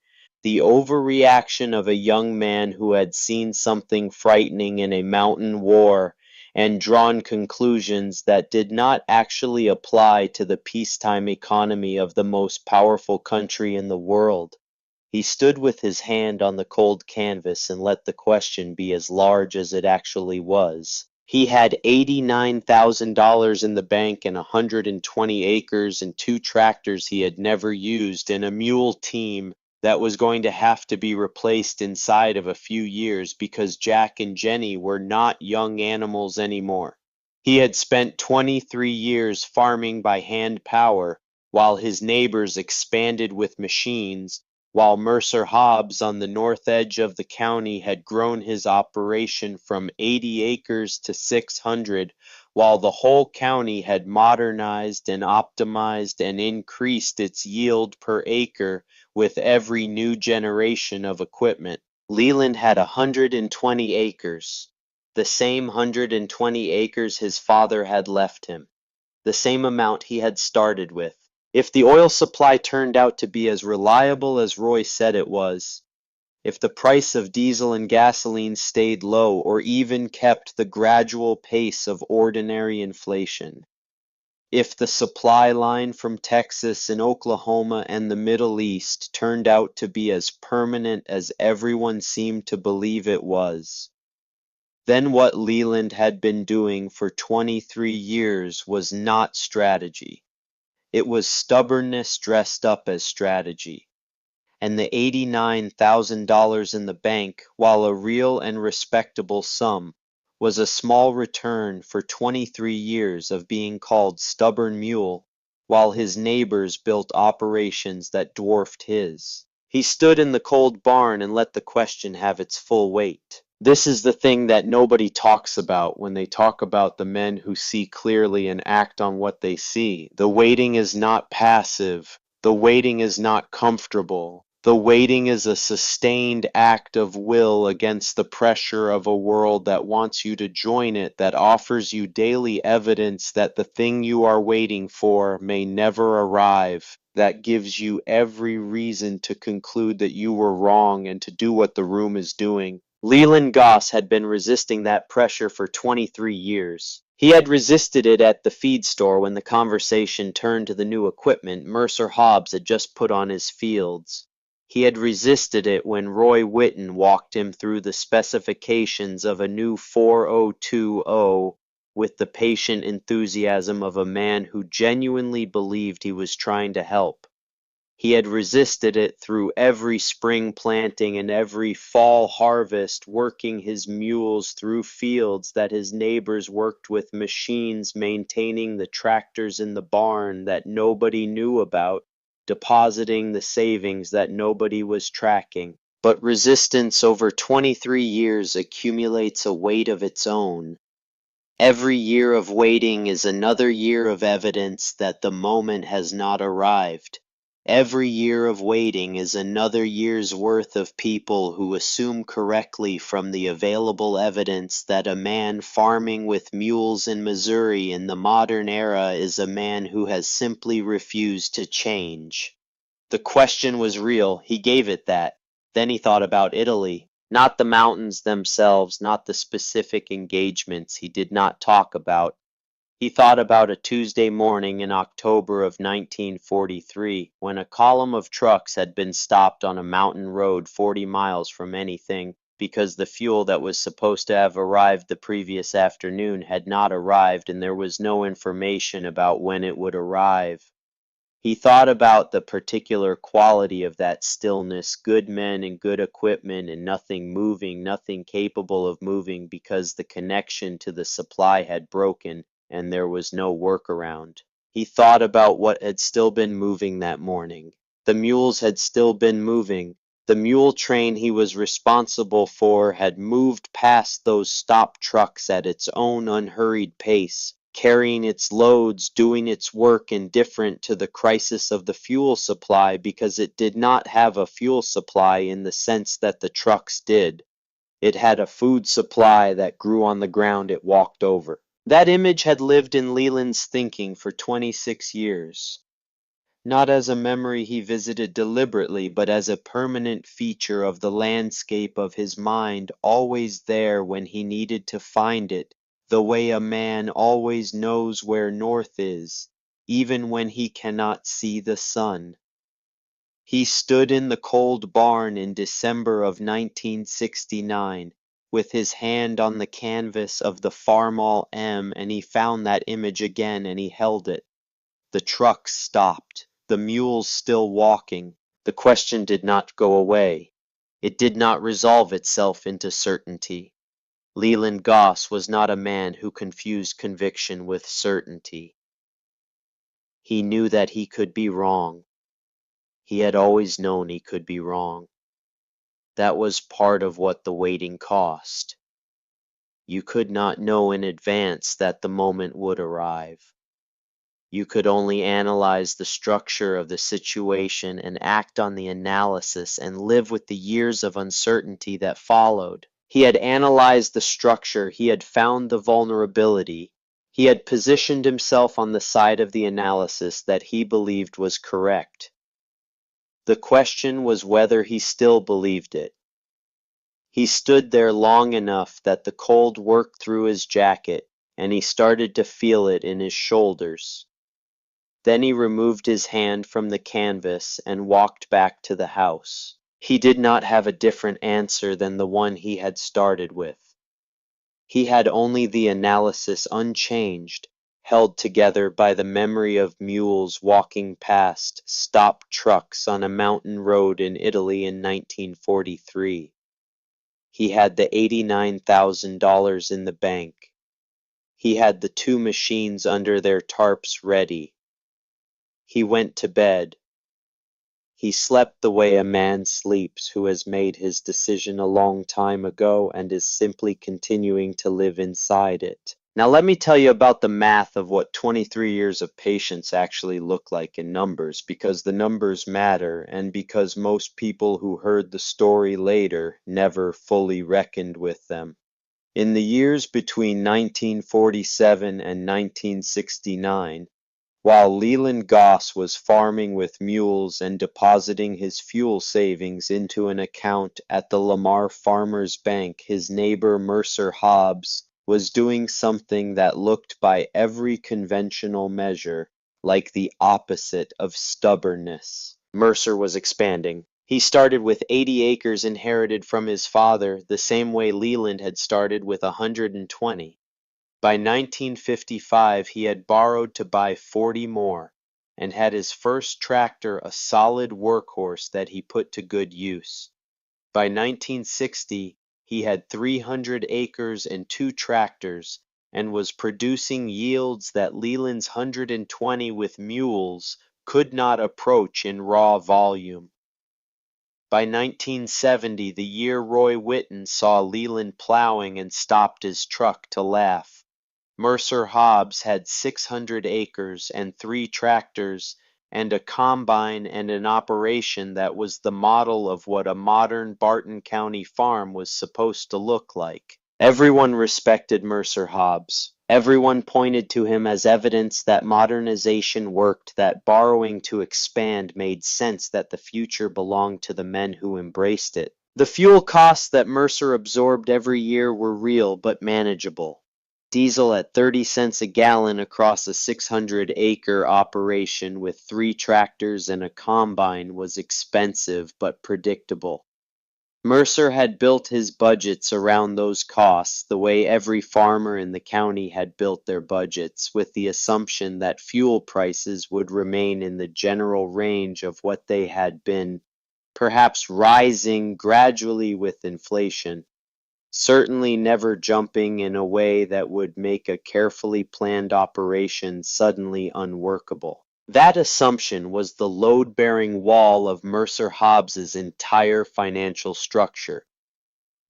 the overreaction of a young man who had seen something frightening in a mountain war and drawn conclusions that did not actually apply to the peacetime economy of the most powerful country in the world? He stood with his hand on the cold canvas and let the question be as large as it actually was. He had $89,000 in the bank and 120 acres and 2 tractors he had never used and a mule team that was going to have to be replaced inside of a few years because Jack and Jenny were not young animals anymore. He had spent 23 years farming by hand power while his neighbors expanded with machines, while Mercer Hobbs on the north edge of the county had grown his operation from 80 acres to 600, while the whole county had modernized and optimized and increased its yield per acre with every new generation of equipment. Leland had 120 acres, the same 120 acres his father had left him, the same amount he had started with. If the oil supply turned out to be as reliable as Roy said it was, if the price of diesel and gasoline stayed low or even kept the gradual pace of ordinary inflation, if the supply line from Texas and Oklahoma and the Middle East turned out to be as permanent as everyone seemed to believe it was, Then what Leland had been doing for 23 years was not strategy. It was stubbornness dressed up as strategy. And the $89,000 in the bank, while a real and respectable sum, was a small return for 23 years of being called Stubborn Mule, while his neighbors built operations that dwarfed his. He stood in the cold barn and let the question have its full weight. This is the thing that nobody talks about when they talk about the men who see clearly and act on what they see. The waiting is not passive. The waiting is not comfortable. The waiting is a sustained act of will against the pressure of a world that wants you to join it, that offers you daily evidence that the thing you are waiting for may never arrive, that gives you every reason to conclude that you were wrong and to do what the room is doing. Leland Goss had been resisting that pressure for 23 years. He had resisted it at the feed store when the conversation turned to the new equipment Mercer Hobbs had just put on his fields. He had resisted it when Roy Whitten walked him through the specifications of a new 4020 with the patient enthusiasm of a man who genuinely believed he was trying to help. He had resisted it through every spring planting and every fall harvest, working his mules through fields that his neighbors worked with machines, maintaining the tractors in the barn that nobody knew about, depositing the savings that nobody was tracking. But resistance over 23 years accumulates a weight of its own. Every year of waiting is another year of evidence that the moment has not arrived. Every year of waiting is another year's worth of people who assume correctly from the available evidence that a man farming with mules in Missouri in the modern era is a man who has simply refused to change. The question was real, he gave it that. Then he thought about Italy. Not the mountains themselves, not the specific engagements he did not talk about. He thought about a Tuesday morning in October of 1943, when a column of trucks had been stopped on a mountain road 40 miles from anything, because the fuel that was supposed to have arrived the previous afternoon had not arrived and there was no information about when it would arrive. He thought about the particular quality of that stillness, good men and good equipment and nothing moving, nothing capable of moving because the connection to the supply had broken and there was no workaround. He thought about what had still been moving that morning. The mules had still been moving. The mule train he was responsible for had moved past those stopped trucks at its own unhurried pace, carrying its loads, doing its work indifferent to the crisis of the fuel supply because it did not have a fuel supply in the sense that the trucks did. It had a food supply that grew on the ground it walked over. That image had lived in Leland's thinking for 26 years. Not as a memory he visited deliberately, but as a permanent feature of the landscape of his mind, always there when he needed to find it, the way a man always knows where north is, even when he cannot see the sun. He stood in the cold barn in December of 1969, with his hand on the canvas of the Farmall M, and he found that image again and he held it. The trucks stopped, the mules still walking. The question did not go away. It did not resolve itself into certainty. Leland Goss was not a man who confused conviction with certainty. He knew that he could be wrong. He had always known he could be wrong. That was part of what the waiting cost. You could not know in advance that the moment would arrive. You could only analyze the structure of the situation and act on the analysis and live with the years of uncertainty that followed. He had analyzed the structure, he had found the vulnerability, he had positioned himself on the side of the analysis that he believed was correct. The question was whether he still believed it. He stood there long enough that the cold worked through his jacket, and he started to feel it in his shoulders. Then he removed his hand from the canvas and walked back to the house. He did not have a different answer than the one he had started with. He had only the analysis unchanged, held together by the memory of mules walking past stopped trucks on a mountain road in Italy in 1943. He had the $89,000 in the bank. He had the two machines under their tarps ready. He went to bed. He slept the way a man sleeps who has made his decision a long time ago and is simply continuing to live inside it. Now let me tell you about the math of what 23 years of patience actually look like in numbers, because the numbers matter and because most people who heard the story later never fully reckoned with them. In the years between 1947 and 1969, while Leland Goss was farming with mules and depositing his fuel savings into an account at the Lamar Farmers Bank, his neighbor Mercer Hobbs was doing something that looked by every conventional measure like the opposite of stubbornness. Mercer was expanding. He started with 80 acres inherited from his father, the same way Leland had started with 120. By 1955 he had borrowed to buy 40 more, and had his first tractor a solid workhorse that he put to good use. By 1960 he had 300 acres and 2 tractors, and was producing yields that Leland's 120 with mules could not approach in raw volume. By 1970, the year Roy Whitten saw Leland plowing and stopped his truck to laugh. Mercer Hobbs had 600 acres and 3 tractors and a combine and an operation that was the model of what a modern Barton County farm was supposed to look like. Everyone respected Mercer Hobbs. Everyone pointed to him as evidence that modernization worked, that borrowing to expand made sense, that the future belonged to the men who embraced it. The fuel costs that Mercer absorbed every year were real but manageable. Diesel at 30 cents a gallon across a 600-acre operation with 3 tractors and a combine was expensive but predictable. Mercer had built his budgets around those costs the way every farmer in the county had built their budgets, with the assumption that fuel prices would remain in the general range of what they had been, perhaps rising gradually with inflation, certainly never jumping in a way that would make a carefully planned operation suddenly unworkable. That assumption was the load-bearing wall of Mercer Hobbs's entire financial structure.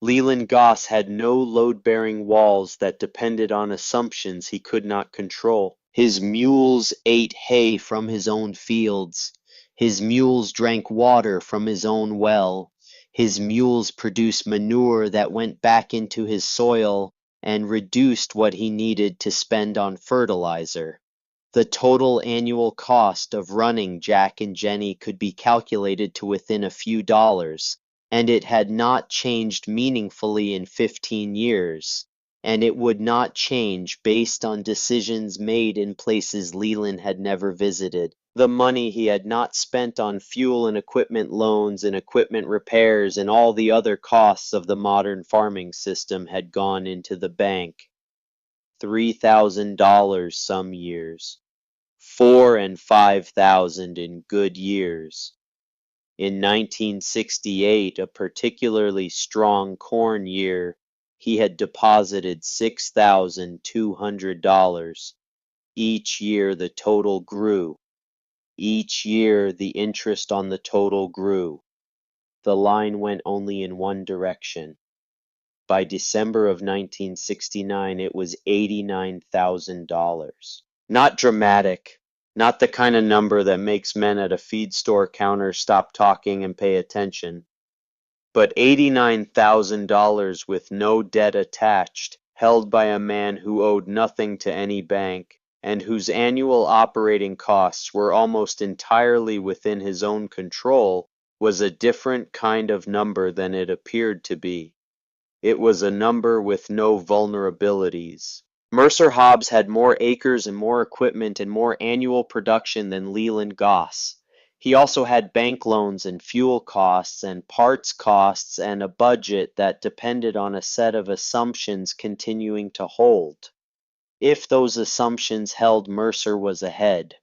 Leland Goss had no load-bearing walls that depended on assumptions he could not control. His mules ate hay from his own fields. His mules drank water from his own well. His mules produced manure that went back into his soil and reduced what he needed to spend on fertilizer. The total annual cost of running Jack and Jenny could be calculated to within a few dollars, and it had not changed meaningfully in 15 years, and it would not change based on decisions made in places Leland had never visited. The money he had not spent on fuel and equipment loans and equipment repairs and all the other costs of the modern farming system had gone into the bank. $3,000 some years, $4,000 and $5,000 in good years. In 1968, a particularly strong corn year, he had deposited $6,200. Each year the total grew. Each year the interest on the total grew. The line went only in one direction. By December of 1969, it was $89,000. Not dramatic, not the kind of number that makes men at a feed store counter stop talking and pay attention, but $89,000 with no debt attached, held by a man who owed nothing to any bank, and whose annual operating costs were almost entirely within his own control, was a different kind of number than it appeared to be. It was a number with no vulnerabilities. Mercer Hobbs had more acres and more equipment and more annual production than Leland Goss. He also had bank loans and fuel costs and parts costs and a budget that depended on a set of assumptions continuing to hold. If those assumptions held, Mercer was ahead.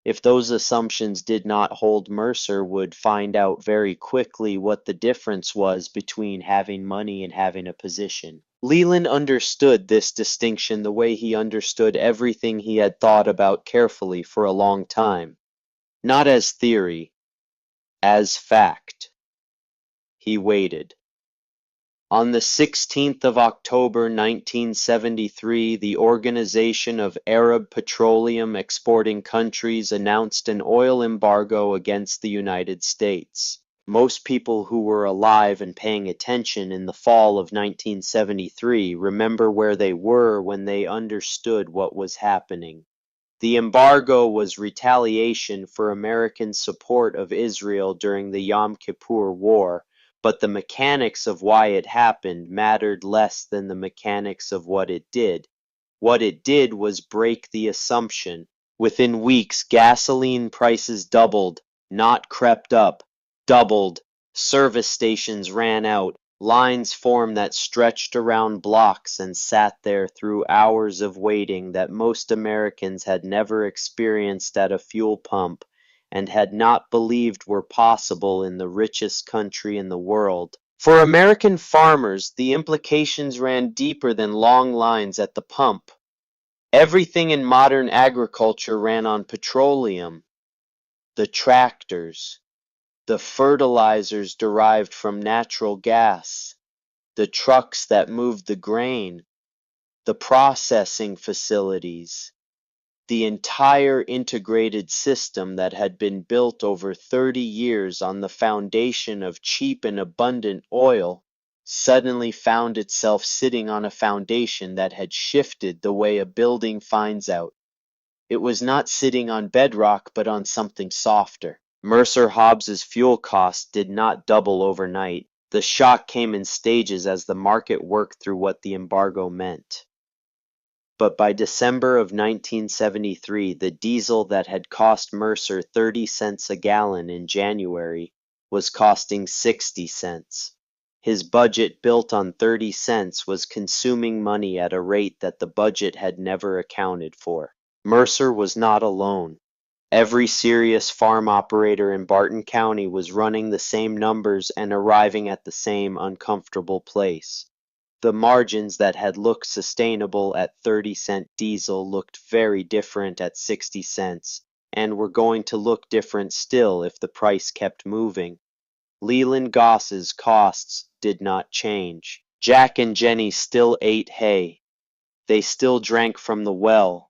If those assumptions did not hold, Mercer would find out very quickly what the difference was between having money and having a position. Leland understood this distinction the way he understood everything he had thought about carefully for a long time. Not as theory, as fact. He waited. On the 16th of October 1973, the Organization of Arab Petroleum Exporting Countries announced an oil embargo against the United States. Most people who were alive and paying attention in the fall of 1973 remember where they were when they understood what was happening. The embargo was retaliation for American support of Israel during the Yom Kippur War, but the mechanics of why it happened mattered less than the mechanics of what it did. What it did was break the assumption. Within weeks, gasoline prices doubled, not crept up, doubled. Service stations ran out. Lines formed that stretched around blocks and sat there through hours of waiting that most Americans had never experienced at a fuel pump and had not believed were possible in the richest country in the world. For American farmers, the implications ran deeper than long lines at the pump. Everything in modern agriculture ran on petroleum. The tractors, the fertilizers derived from natural gas, the trucks that moved the grain, the processing facilities, the entire integrated system that had been built over 30 years on the foundation of cheap and abundant oil suddenly found itself sitting on a foundation that had shifted the way a building finds out. It was not sitting on bedrock, but on something softer. Mercer Hobbs's fuel costs did not double overnight. The shock came in stages as the market worked through what the embargo meant. But by December of 1973, the diesel that had cost Mercer 30 cents a gallon in January was costing 60 cents. His budget, built on 30 cents, was consuming money at a rate that the budget had never accounted for. Mercer was not alone. Every serious farm operator in Barton County was running the same numbers and arriving at the same uncomfortable place. The margins that had looked sustainable at 30-cent diesel looked very different at 60 cents, and were going to look different still if the price kept moving. Leland Goss's costs did not change. Jack and Jenny still ate hay. They still drank from the well.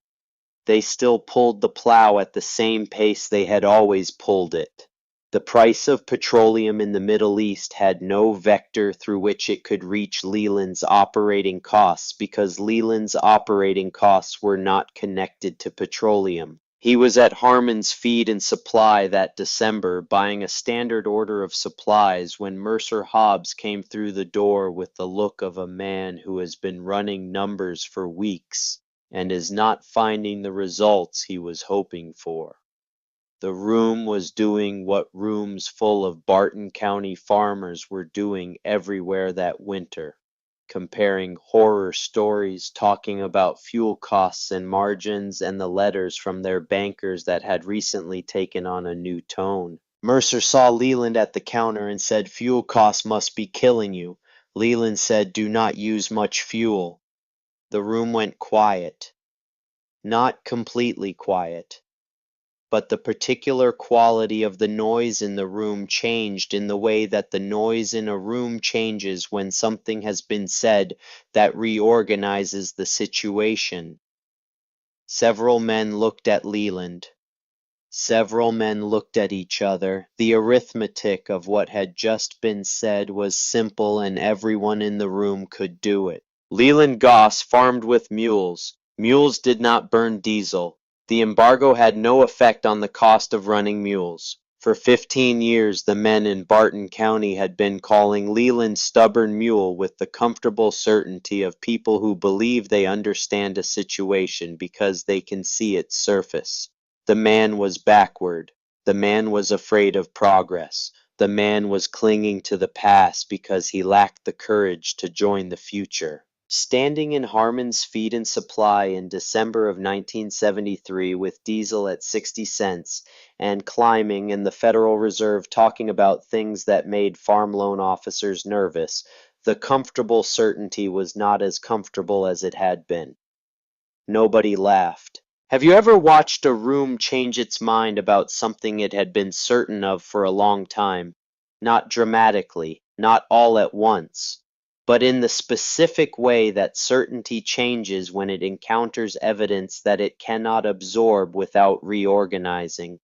They still pulled the plow at the same pace they had always pulled it. The price of petroleum in the Middle East had no vector through which it could reach Leland's operating costs because Leland's operating costs were not connected to petroleum. He was at Harmon's Feed and Supply that December buying a standard order of supplies when Mercer Hobbs came through the door with the look of a man who has been running numbers for weeks and is not finding the results he was hoping for. The room was doing what rooms full of Barton County farmers were doing everywhere that winter, comparing horror stories, talking about fuel costs and margins, and the letters from their bankers that had recently taken on a new tone. Mercer saw Leland at the counter and said, "Fuel costs must be killing you." Leland said, "Do not use much fuel." The room went quiet. Not completely quiet, but the particular quality of the noise in the room changed in the way that the noise in a room changes when something has been said that reorganizes the situation. Several men looked at Leland. Several men looked at each other. The arithmetic of what had just been said was simple and everyone in the room could do it. Leland Goss farmed with mules. Mules did not burn diesel. The embargo had no effect on the cost of running mules. For 15 years, the men in Barton County had been calling Leland Stubborn Mule with the comfortable certainty of people who believe they understand a situation because they can see its surface. The man was backward. The man was afraid of progress. The man was clinging to the past because he lacked the courage to join the future. Standing in Harmon's Feed and Supply in December of 1973 with diesel at 60 cents and climbing in the Federal Reserve talking about things that made farm loan officers nervous, the comfortable certainty was not as comfortable as it had been. Nobody laughed. Have you ever watched a room change its mind about something it had been certain of for a long time? Not dramatically, not all at once, but in the specific way that certainty changes when it encounters evidence that it cannot absorb without reorganizing.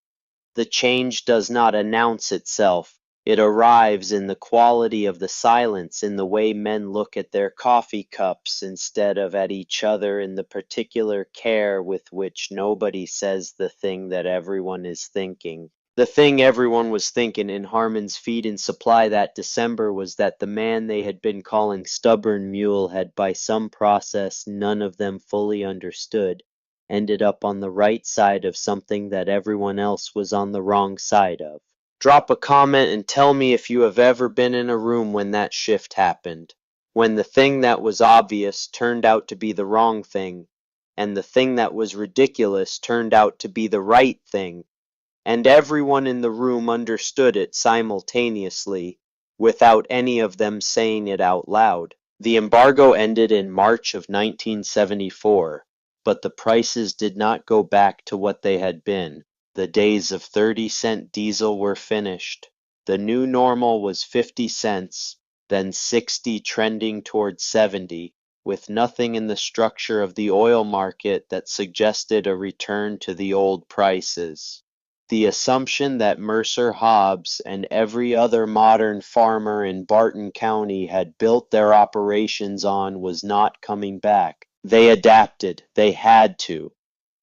The change does not announce itself. It arrives in the quality of the silence, in the way men look at their coffee cups instead of at each other, in the particular care with which nobody says the thing that everyone is thinking. The thing everyone was thinking in Harmon's Feed and Supply that December was that the man they had been calling Stubborn Mule had, by some process none of them fully understood, ended up on the right side of something that everyone else was on the wrong side of. Drop a comment and tell me if you have ever been in a room when that shift happened, when the thing that was obvious turned out to be the wrong thing, and the thing that was ridiculous turned out to be the right thing, and everyone in the room understood it simultaneously, without any of them saying it out loud. The embargo ended in March of 1974. But the prices did not go back to what they had been. The days of 30-cent diesel were finished. The new normal was 50 cents, then 60, trending toward 70, with nothing in the structure of the oil market that suggested a return to the old prices. The assumption that Mercer Hobbs and every other modern farmer in Barton County had built their operations on was not coming back. They adapted. They had to.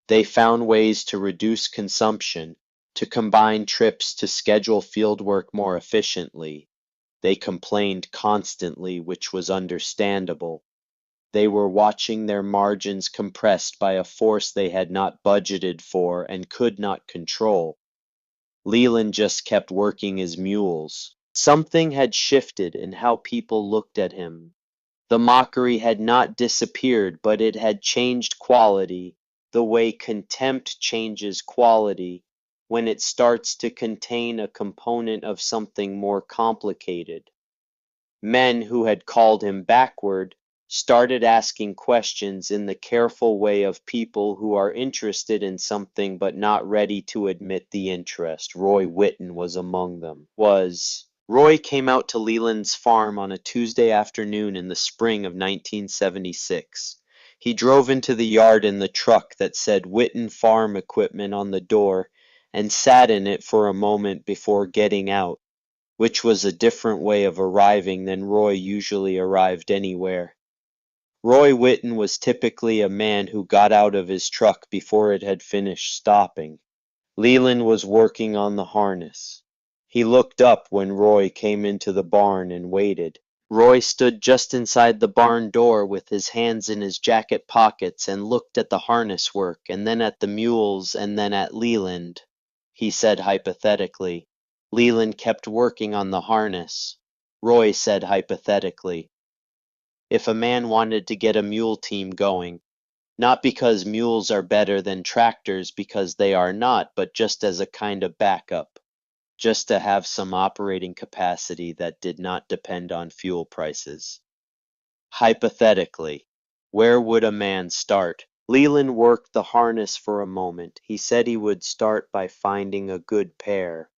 They found ways to reduce consumption, to combine trips, to schedule fieldwork more efficiently. They complained constantly, which was understandable. They were watching their margins compressed by a force they had not budgeted for and could not control. Leland just kept working his mules. Something had shifted in how people looked at him. The mockery had not disappeared, but it had changed quality, the way contempt changes quality when it starts to contain a component of something more complicated. Men who had called him backward started asking questions in the careful way of people who are interested in something but not ready to admit the interest. Roy Whitten was among them. Roy came out to Leland's farm on a Tuesday afternoon in the spring of 1976. He drove into the yard in the truck that said Whitten Farm Equipment on the door and sat in it for a moment before getting out, which was a different way of arriving than Roy usually arrived anywhere. Roy Whitten was typically a man who got out of his truck before it had finished stopping. Leland was working on the harness. He looked up when Roy came into the barn and waited. Roy stood just inside the barn door with his hands in his jacket pockets and looked at the harness work and then at the mules and then at Leland. He said hypothetically. Leland kept working on the harness. Roy said hypothetically. If a man wanted to get a mule team going, not because mules are better than tractors, because they are not, but just as a kind of backup, just to have some operating capacity that did not depend on fuel prices. Hypothetically, where would a man start? Leland worked the harness for a moment. He said he would start by finding a good pair.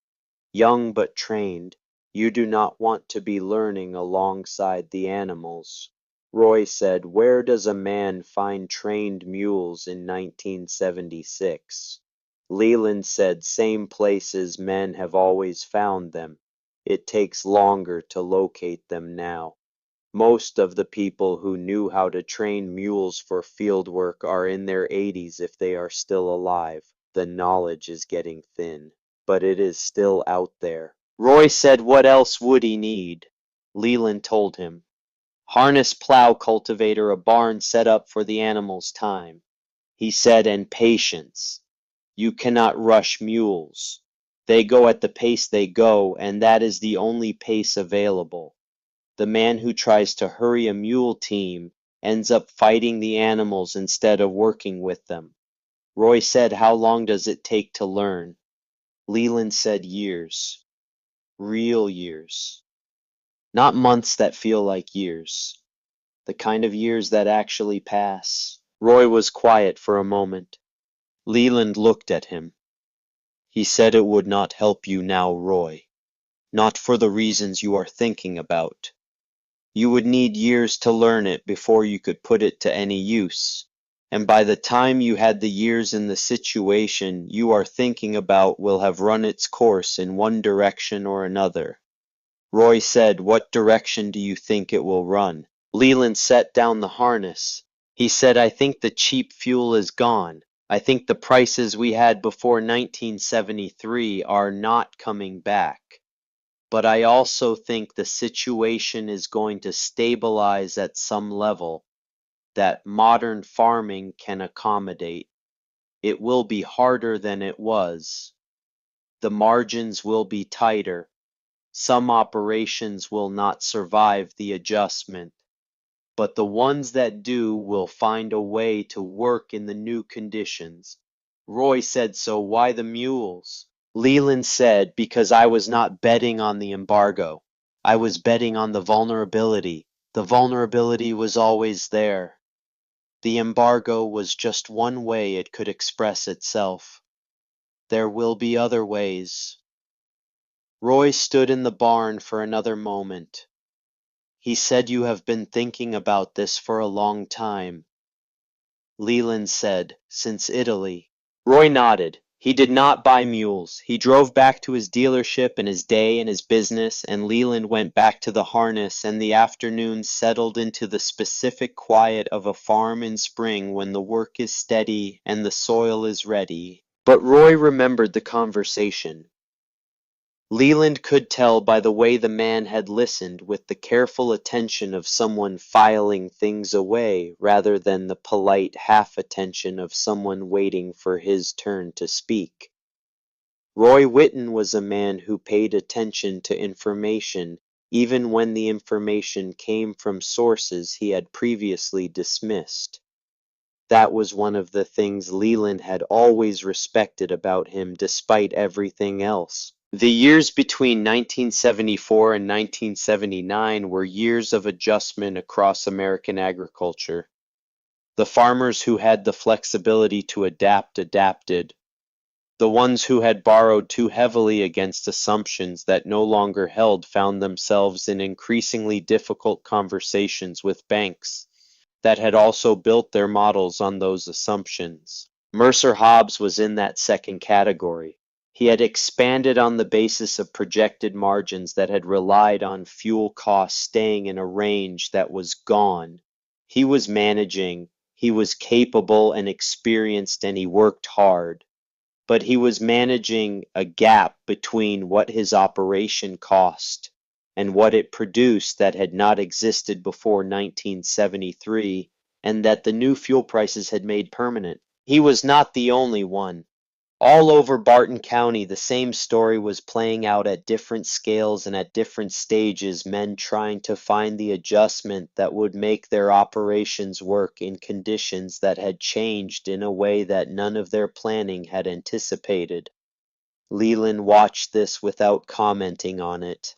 Young but trained, you do not want to be learning alongside the animals. Roy said, where does a man find trained mules in 1976? Leland said, same places men have always found them. It takes longer to locate them now. Most of the people who knew how to train mules for field work are in their 80s if they are still alive. The knowledge is getting thin, but it is still out there. Roy said, what else would he need? Leland told him. Harness, plow, cultivator, a barn set up for the animals' time. He said, and patience. You cannot rush mules. They go at the pace they go, and that is the only pace available. The man who tries to hurry a mule team ends up fighting the animals instead of working with them. Roy said, "How long does it take to learn?" Leland said, "Years. Real years. Not months that feel like years. The kind of years that actually pass." Roy was quiet for a moment. Leland looked at him. He said, "It would not help you now, Roy. Not for the reasons you are thinking about. You would need years to learn it before you could put it to any use. And by the time you had the years in the situation you are thinking about will have run its course in one direction or another." Roy said, "What direction do you think it will run?" Leland set down the harness. He said, "I think the cheap fuel is gone. I think the prices we had before 1973 are not coming back. But I also think the situation is going to stabilize at some level that modern farming can accommodate. It will be harder than it was. The margins will be tighter. Some operations will not survive the adjustment, but the ones that do will find a way to work in the new conditions." Roy said, "So why the mules?" Leland said, "Because I was not betting on the embargo. I was betting on the vulnerability. The vulnerability was always there. The embargo was just one way it could express itself. There will be other ways." Roy stood in the barn for another moment. He said, "You have been thinking about this for a long time." Leland said, "Since Italy." Roy nodded. He did not buy mules. He drove back to his dealership and his day and his business, and Leland went back to the harness, and the afternoon settled into the specific quiet of a farm in spring when the work is steady and the soil is ready. But Roy remembered the conversation. Leland could tell by the way the man had listened with the careful attention of someone filing things away rather than the polite half-attention of someone waiting for his turn to speak. Roy Whitten was a man who paid attention to information even when the information came from sources he had previously dismissed. That was one of the things Leland had always respected about him despite everything else. The years between 1974 and 1979 were years of adjustment across American agriculture. The farmers who had the flexibility to adapt adapted. The ones who had borrowed too heavily against assumptions that no longer held found themselves in increasingly difficult conversations with banks that had also built their models on those assumptions. Mercer Hobbs was in that second category. He had expanded on the basis of projected margins that had relied on fuel costs staying in a range that was gone. He was managing, he was capable and experienced, and he worked hard. But he was managing a gap between what his operation cost and what it produced that had not existed before 1973 and that the new fuel prices had made permanent. He was not the only one. All over Barton County, the same story was playing out at different scales and at different stages, men trying to find the adjustment that would make their operations work in conditions that had changed in a way that none of their planning had anticipated. Leland watched this without commenting on it.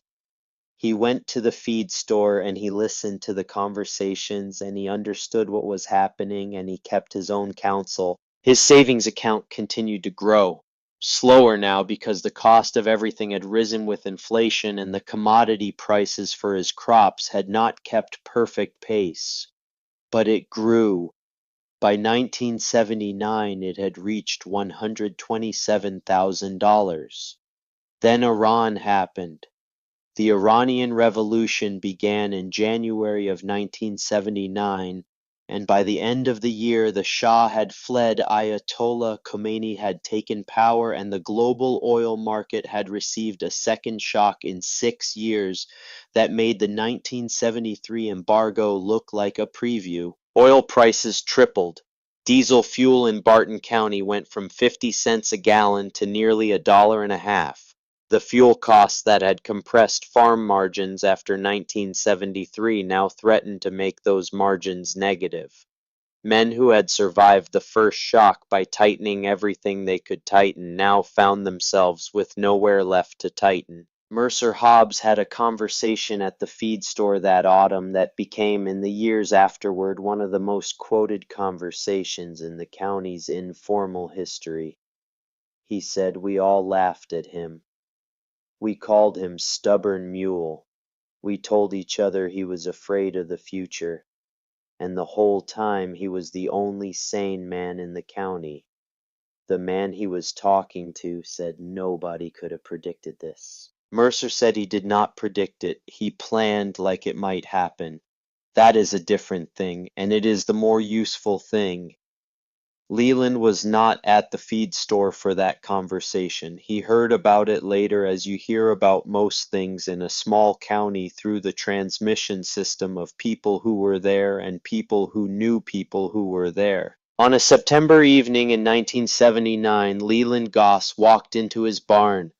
He went to the feed store and he listened to the conversations and he understood what was happening and he kept his own counsel. His savings account continued to grow, slower now because the cost of everything had risen with inflation and the commodity prices for his crops had not kept perfect pace. But it grew. By 1979 it had reached $127,000. Then Iran happened. The Iranian Revolution began in January of 1979, and by the end of the year the Shah had fled, Ayatollah Khomeini had taken power, and the global oil market had received a second shock in 6 years that made the 1973 embargo look like a preview. Oil prices tripled. Diesel fuel in Barton County went from 50 cents a gallon to nearly $1.50. The fuel costs that had compressed farm margins after 1973 now threatened to make those margins negative. Men who had survived the first shock by tightening everything they could tighten now found themselves with nowhere left to tighten. Mercer Hobbs had a conversation at the feed store that autumn that became, in the years afterward, one of the most quoted conversations in the county's informal history. He said we all laughed at him. We called him Stubborn Mule. We told each other he was afraid of the future. And the whole time he was the only sane man in the county. The man he was talking to said nobody could have predicted this. Mercer said he did not predict it. He planned like it might happen. That is a different thing, and it is the more useful thing. Leland was not at the feed store for that conversation. He heard about it later, as you hear about most things in a small county, through the transmission system of people who were there and people who knew people who were there. On a September evening in 1979, Leland Goss walked into his barn,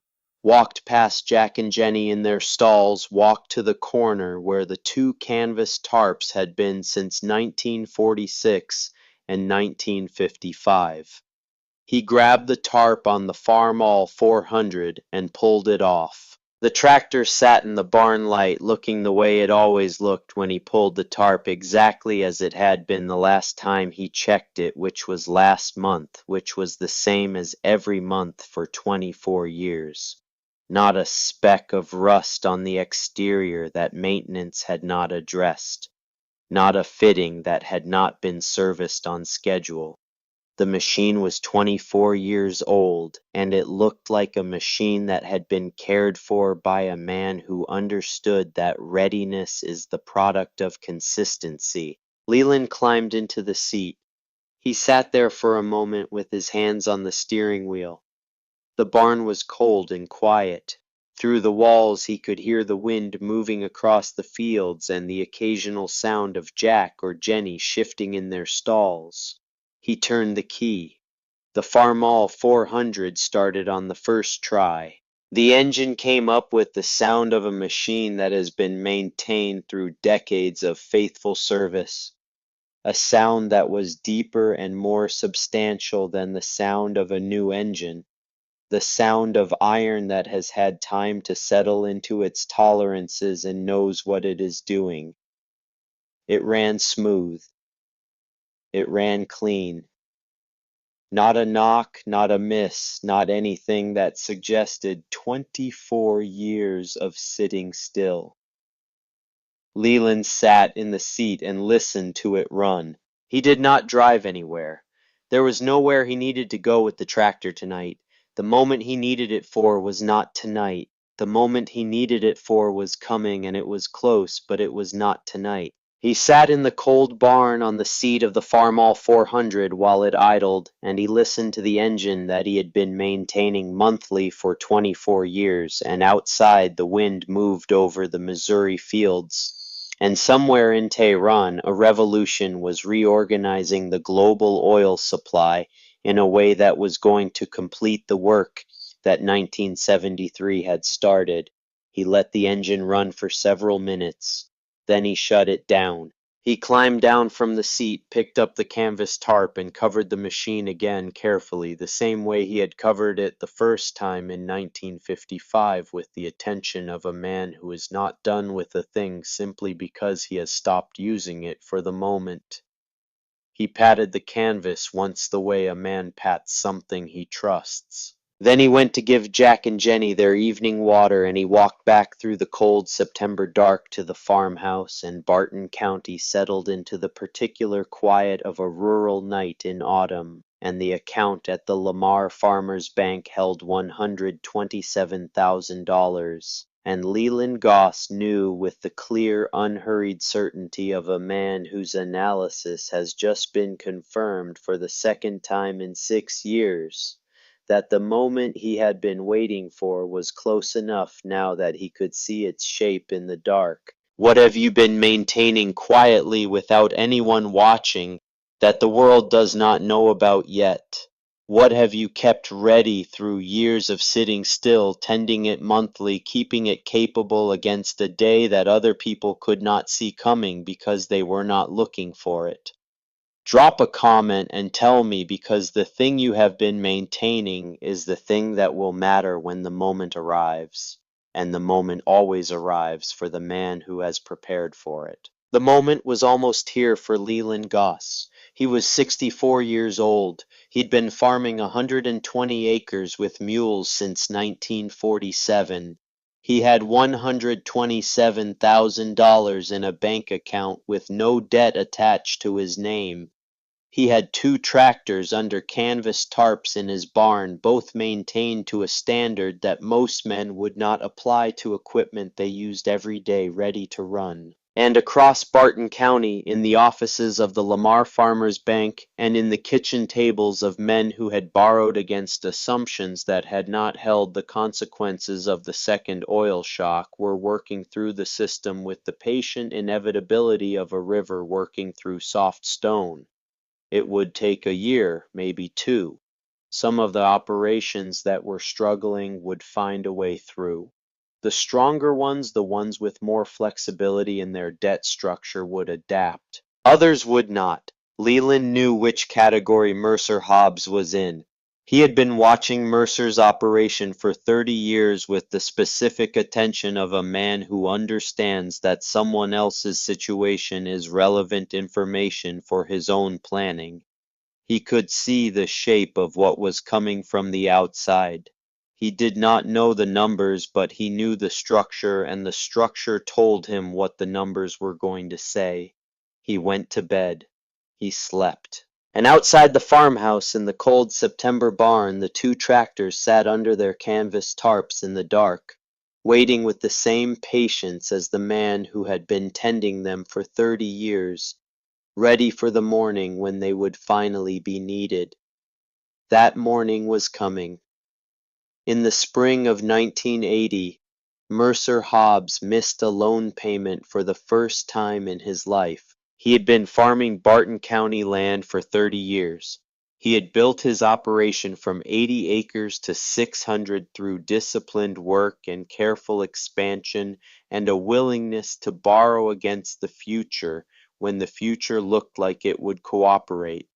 walked past Jack and Jenny in their stalls, walked to the corner where the two canvas tarps had been since 1946 and 1955. He grabbed the tarp on the Farmall 400 and pulled it off. The tractor sat in the barn light, looking the way it always looked when he pulled the tarp, exactly as it had been the last time he checked it, which was last month, which was the same as every month for 24 years. Not a speck of rust on the exterior that maintenance had not addressed. Not a fitting that had not been serviced on schedule. The machine was 24 years old, and it looked like a machine that had been cared for by a man who understood that readiness is the product of consistency. Leland climbed into the seat. He sat there for a moment with his hands on the steering wheel. The barn was cold and quiet. Through the walls he could hear the wind moving across the fields and the occasional sound of Jack or Jenny shifting in their stalls. He turned the key. The Farmall 400 started on the first try. The engine came up with the sound of a machine that has been maintained through decades of faithful service. A sound that was deeper and more substantial than the sound of a new engine. The sound of iron that has had time to settle into its tolerances and knows what it is doing. It ran smooth. It ran clean. Not a knock, not a miss, not anything that suggested 24 years of sitting still. Leland sat in the seat and listened to it run. He did not drive anywhere. There was nowhere he needed to go with the tractor tonight. The moment he needed it for was not tonight. The moment he needed it for was coming, and it was close, but it was not tonight. He sat in the cold barn on the seat of the Farmall 400 while it idled, and he listened to the engine that he had been maintaining monthly for 24 years, and outside the wind moved over the Missouri fields. And somewhere in Tehran, a revolution was reorganizing the global oil supply in a way that was going to complete the work that 1973 had started. He let the engine run for several minutes. Then he shut it down. He climbed down from the seat, picked up the canvas tarp, and covered the machine again carefully, the same way he had covered it the first time in 1955, with the attention of a man who is not done with a thing simply because he has stopped using it for the moment. He patted the canvas once the way a man pats something he trusts. Then he went to give Jack and Jenny their evening water, and he walked back through the cold September dark to the farmhouse, and Barton County settled into the particular quiet of a rural night in autumn, and the account at the Lamar Farmers Bank held $127,000. And Leland Goss knew with the clear, unhurried certainty of a man whose analysis has just been confirmed for the second time in 6 years, that the moment he had been waiting for was close enough now that he could see its shape in the dark. What have you been maintaining quietly without anyone watching? that the world does not know about yet? What have you kept ready through years of sitting still, tending it monthly, keeping it capable against a day that other people could not see coming because they were not looking for it? Drop a comment and tell me, because the thing you have been maintaining is the thing that will matter when the moment arrives. And the moment always arrives for the man who has prepared for it. The moment was almost here for Leland Goss. He was 64 years old. He'd been farming 120 acres with mules since 1947. He had $127,000 in a bank account with no debt attached to his name. He had 2 tractors under canvas tarps in his barn, both maintained to a standard that most men would not apply to equipment they used every day ready to run. And across Barton County, in the offices of the Lamar Farmers Bank and in the kitchen tables of men who had borrowed against assumptions that had not held the consequences of the second oil shock, were working through the system with the patient inevitability of a river working through soft stone. It would take a year, maybe 2. Some of the operations that were struggling would find a way through. The stronger ones, the ones with more flexibility in their debt structure, would adapt. Others would not. Leland knew which category Mercer Hobbs was in. He had been watching Mercer's operation for 30 years with the specific attention of a man who understands that someone else's situation is relevant information for his own planning. He could see the shape of what was coming from the outside. He did not know the numbers, but he knew the structure, and the structure told him what the numbers were going to say. He went to bed. He slept. And outside the farmhouse in the cold September barn, the 2 tractors sat under their canvas tarps in the dark, waiting with the same patience as the man who had been tending them for 30 years, ready for the morning when they would finally be needed. That morning was coming. In the spring of 1980, Mercer Hobbs missed a loan payment for the first time in his life. He had been farming Barton County land for 30 years. He had built his operation from 80 acres to 600 through disciplined work and careful expansion and a willingness to borrow against the future when the future looked like it would cooperate.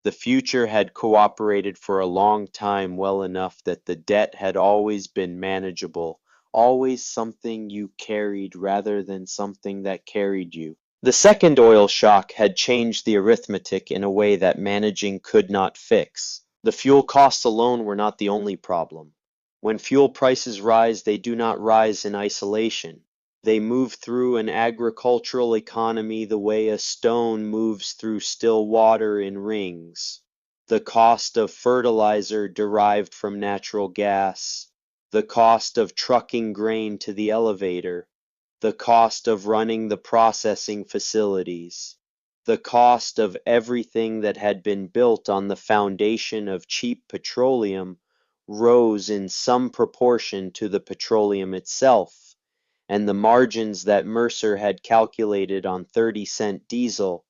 The future had cooperated for a long time, well enough that the debt had always been manageable, always something you carried rather than something that carried you. The second oil shock had changed the arithmetic in a way that managing could not fix. The fuel costs alone were not the only problem. When fuel prices rise, they do not rise in isolation. They move through an agricultural economy the way a stone moves through still water in rings. The cost of fertilizer derived from natural gas, the cost of trucking grain to the elevator, the cost of running the processing facilities, the cost of everything that had been built on the foundation of cheap petroleum rose in some proportion to the petroleum itself, and the margins that Mercer had calculated on 30-cent diesel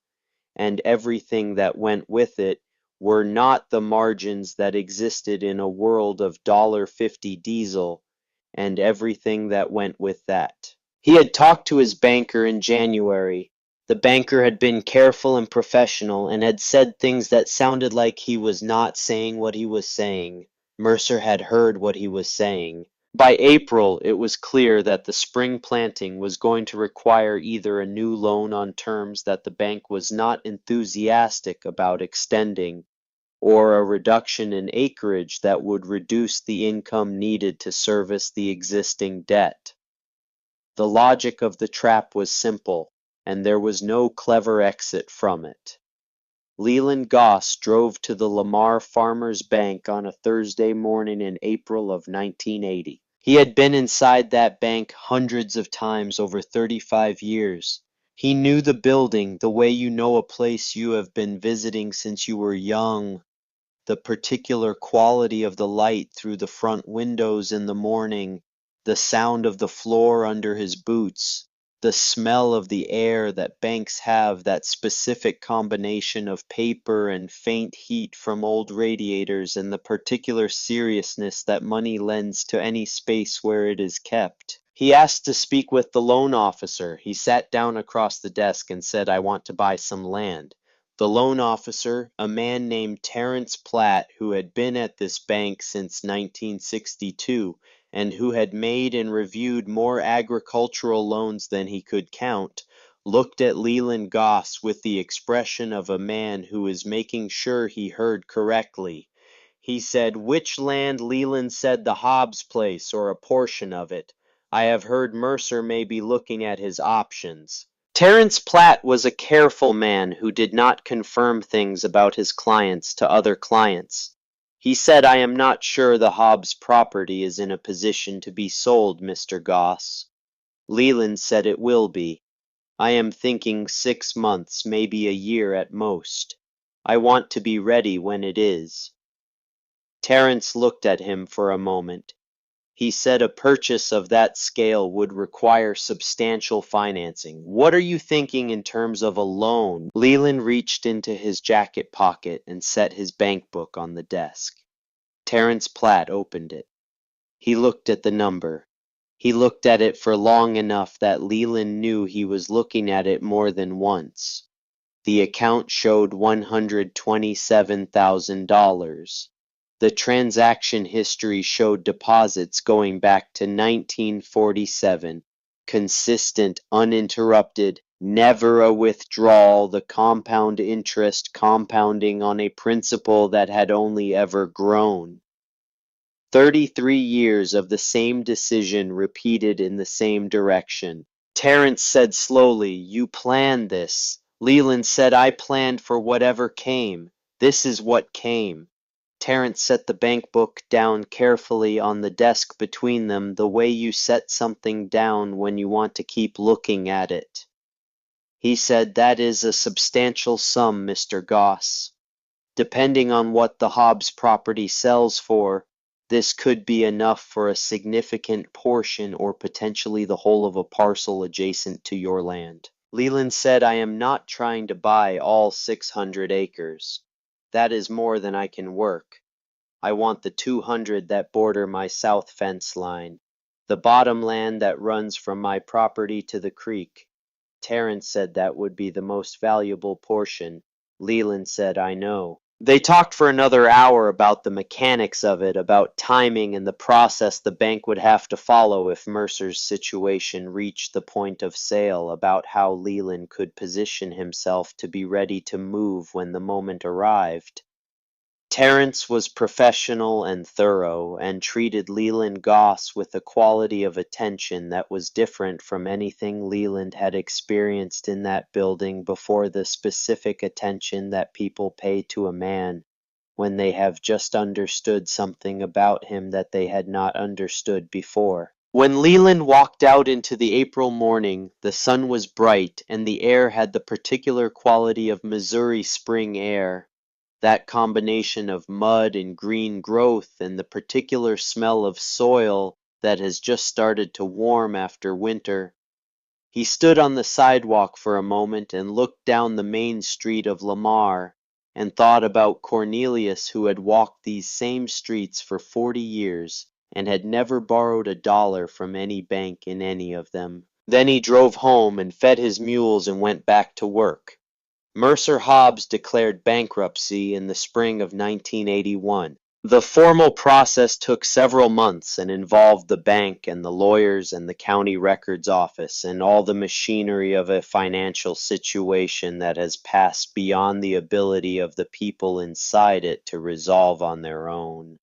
and everything that went with it were not the margins that existed in a world of $1.50 diesel and everything that went with that. He had talked to his banker in January. The banker had been careful and professional and had said things that sounded like he was not saying what he was saying. Mercer had heard what he was saying. By April, it was clear that the spring planting was going to require either a new loan on terms that the bank was not enthusiastic about extending, or a reduction in acreage that would reduce the income needed to service the existing debt. The logic of the trap was simple, and there was no clever exit from it. Leland Goss drove to the Lamar Farmers Bank on a Thursday morning in April of 1980. He had been inside that bank hundreds of times over 35 years. He knew the building the way you know a place you have been visiting since you were young, the particular quality of the light through the front windows in the morning, the sound of the floor under his boots, The smell of the air that banks have, that specific combination of paper and faint heat from old radiators, and the particular seriousness that money lends to any space where it is kept. He asked to speak with the loan officer. He sat down across the desk and said, "I want to buy some land." The loan officer, a man named Terence Platt, who had been at this bank since 1962, and who had made and reviewed more agricultural loans than he could count, looked at Leland Goss with the expression of a man who is making sure he heard correctly. He said, "Which land?" Leland said, "The Hobbs place, or a portion of it. I have heard Mercer may be looking at his options." Terence Platt was a careful man who did not confirm things about his clients to other clients. He said, "I am not sure the Hobbs property is in a position to be sold, Mr. Goss." Leland said it will be. "I am thinking 6 months, maybe a year at most. I want to be ready when it is." Terence looked at him for a moment. He said a purchase of that scale would require substantial financing. "What are you thinking in terms of a loan?" Leland reached into his jacket pocket and set his bank book on the desk. Terence Platt opened it. He looked at the number. He looked at it for long enough that Leland knew he was looking at it more than once. The account showed $127,000. The transaction history showed deposits going back to 1947, consistent, uninterrupted, never a withdrawal, the compound interest compounding on a principal that had only ever grown. 33 years of the same decision repeated in the same direction. Terence said slowly, "You planned this." Leland said, "I planned for whatever came. This is what came." Terence set the bank book down carefully on the desk between them, the way you set something down when you want to keep looking at it. He said, "That is a substantial sum, Mr. Goss. Depending on what the Hobbs property sells for, this could be enough for a significant portion or potentially the whole of a parcel adjacent to your land." Leland said, "I am not trying to buy all 600 acres. That is more than I can work. I want the 200 that border my south fence line, the bottom land that runs from my property to the creek." Terence said that would be the most valuable portion. Leland said, "I know." They talked for another hour about the mechanics of it, about timing and the process the bank would have to follow if Mercer's situation reached the point of sale, about how Leland could position himself to be ready to move when the moment arrived. Terence was professional and thorough, and treated Leland Goss with a quality of attention that was different from anything Leland had experienced in that building before, the specific attention that people pay to a man when they have just understood something about him that they had not understood before. When Leland walked out into the April morning, the sun was bright, and the air had the particular quality of Missouri spring air. That combination of mud and green growth and the particular smell of soil that has just started to warm after winter. He stood on the sidewalk for a moment and looked down the main street of Lamar and thought about Cornelius, who had walked these same streets for 40 years and had never borrowed a dollar from any bank in any of them. Then he drove home and fed his mules and went back to work. Mercer Hobbs declared bankruptcy in the spring of 1981. The formal process took several months and involved the bank and the lawyers and the county records office and all the machinery of a financial situation that has passed beyond the ability of the people inside it to resolve on their own.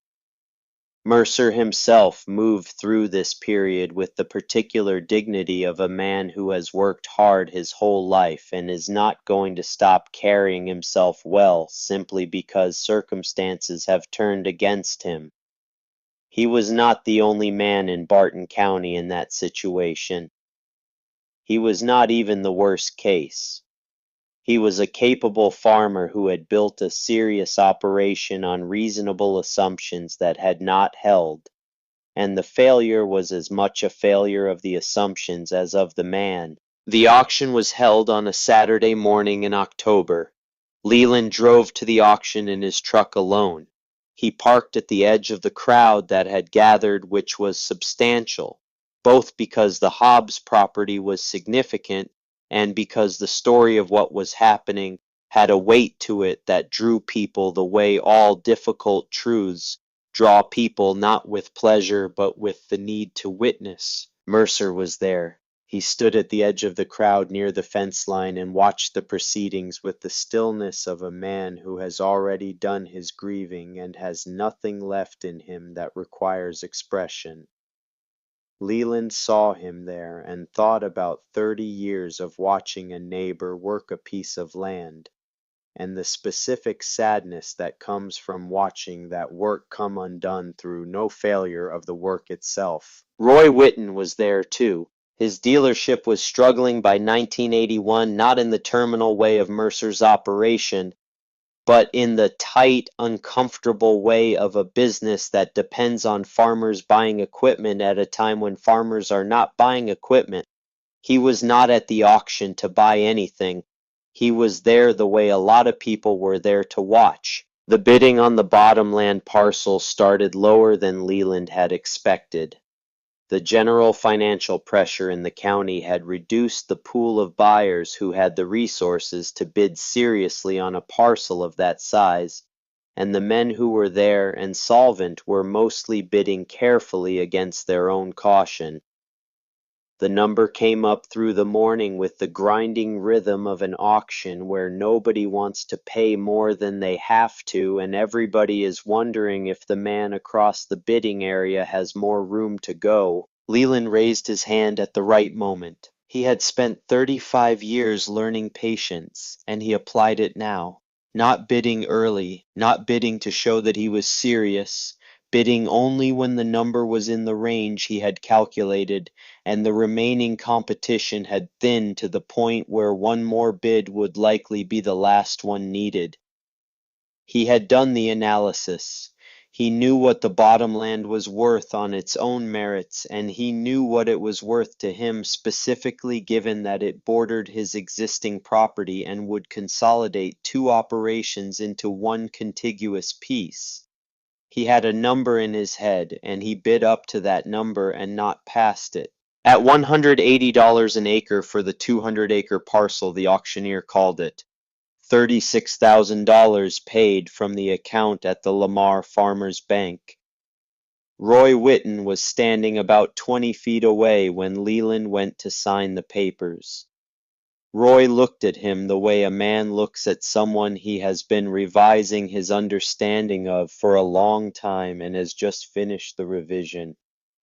Mercer himself moved through this period with the particular dignity of a man who has worked hard his whole life and is not going to stop carrying himself well simply because circumstances have turned against him. He was not the only man in Barton County in that situation. He was not even the worst case. He was a capable farmer who had built a serious operation on reasonable assumptions that had not held, and the failure was as much a failure of the assumptions as of the man. The auction was held on a Saturday morning in October. Leland drove to the auction in his truck alone. He parked at the edge of the crowd that had gathered, which was substantial, both because the Hobbs property was significant and because the story of what was happening had a weight to it that drew people the way all difficult truths draw people, not with pleasure but with the need to witness. Mercer was there. He stood at the edge of the crowd near the fence line and watched the proceedings with the stillness of a man who has already done his grieving and has nothing left in him that requires expression. Leland saw him there and thought about 30 years of watching a neighbor work a piece of land, and the specific sadness that comes from watching that work come undone through no failure of the work itself. Roy Whitten was there too. His dealership was struggling by 1981, not in the terminal way of Mercer's operation, but in the tight, uncomfortable way of a business that depends on farmers buying equipment at a time when farmers are not buying equipment. He was not at the auction to buy anything. He was there the way a lot of people were there to watch. The bidding on the bottomland parcel started lower than Leland had expected. The general financial pressure in the county had reduced the pool of buyers who had the resources to bid seriously on a parcel of that size, and the men who were there and solvent were mostly bidding carefully against their own caution. The number came up through the morning with the grinding rhythm of an auction where nobody wants to pay more than they have to, and everybody is wondering if the man across the bidding area has more room to go. Leland raised his hand at the right moment. He had spent 35 years learning patience, and he applied it now. Not bidding early, not bidding to show that he was serious, bidding only when the number was in the range he had calculated, and the remaining competition had thinned to the point where one more bid would likely be the last one needed. He had done the analysis. He knew what the bottomland was worth on its own merits, and he knew what it was worth to him specifically given that it bordered his existing property and would consolidate two operations into one contiguous piece. He had a number in his head, and he bid up to that number and not past it. At $180 an acre for the 200-acre parcel, the auctioneer called it. $36,000 paid from the account at the Lamar Farmers Bank. Roy Whitten was standing about 20 feet away when Leland went to sign the papers. Roy looked at him the way a man looks at someone he has been revising his understanding of for a long time and has just finished the revision.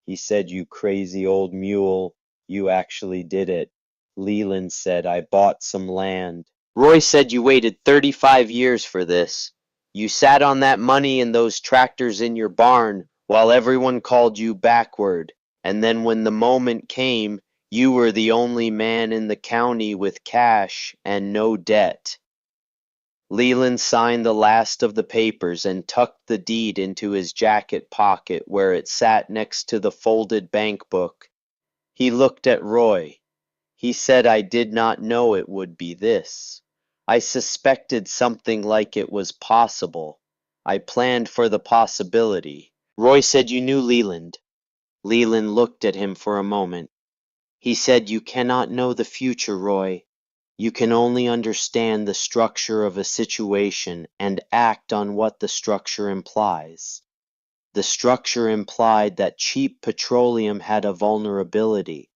He said, "You crazy old mule, you actually did it." Leland said, "I bought some land." Roy said, "You waited 35 years for this. You sat on that money and those tractors in your barn while everyone called you backward, and then when the moment came, you were the only man in the county with cash and no debt." Leland signed the last of the papers and tucked the deed into his jacket pocket where it sat next to the folded bank book. He looked at Roy. He said, "I did not know it would be this. I suspected something like it was possible. I planned for the possibility." Roy said, "You knew Leland." Leland looked at him for a moment. He said, "You cannot know the future, Roy. You can only understand the structure of a situation and act on what the structure implies. The structure implied that cheap petroleum had a vulnerability.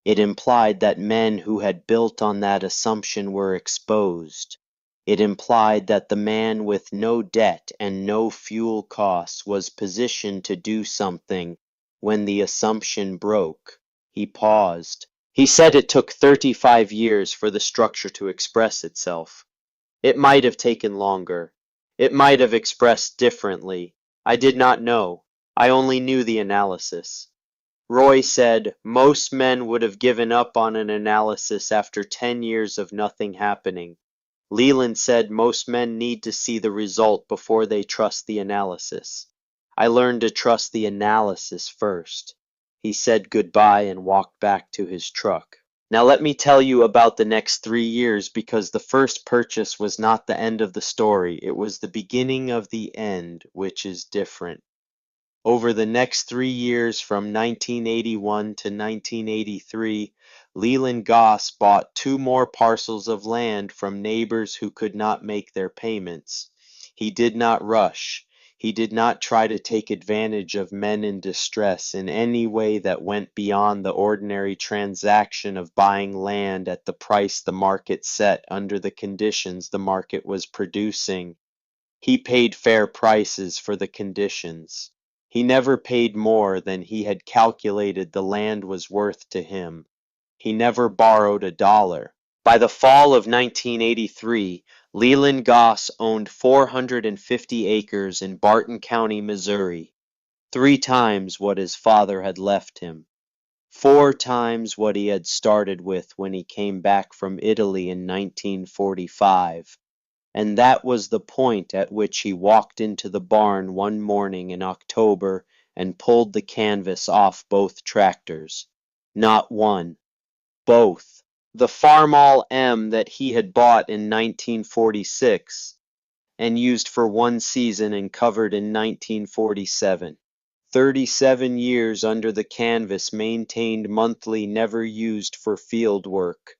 It implied that men who had built on that assumption were exposed. It implied that the man with no debt and no fuel costs was positioned to do something when the assumption broke." He paused. He said it took 35 years for the structure to express itself. It might have taken longer. It might have expressed differently. I did not know. I only knew the analysis. Roy said, "Most men would have given up on an analysis after 10 years of nothing happening." Leland said, "Most men need to see the result before they trust the analysis. I learned to trust the analysis first." He said goodbye and walked back to his truck. Now let me tell you about the next 3 years, because the first purchase was not the end of the story. It was the beginning of the end, which is different. Over the next 3 years, from 1981 to 1983, Leland Goss bought two more parcels of land from neighbors who could not make their payments. He did not rush. He did not try to take advantage of men in distress in any way that went beyond the ordinary transaction of buying land at the price the market set under the conditions the market was producing. He paid fair prices for the conditions. He never paid more than he had calculated the land was worth to him. He never borrowed a dollar. By the fall of 1983, Leland Goss owned 450 acres in Barton County, Missouri, 3 times what his father had left him, 4 times what he had started with when he came back from Italy in 1945. And that was the point at which he walked into the barn one morning in October and pulled the canvas off both tractors. Not one, both. The Farmall M that he had bought in 1946 and used for one season and covered in 1947. 37 years under the canvas, maintained monthly, never used for field work.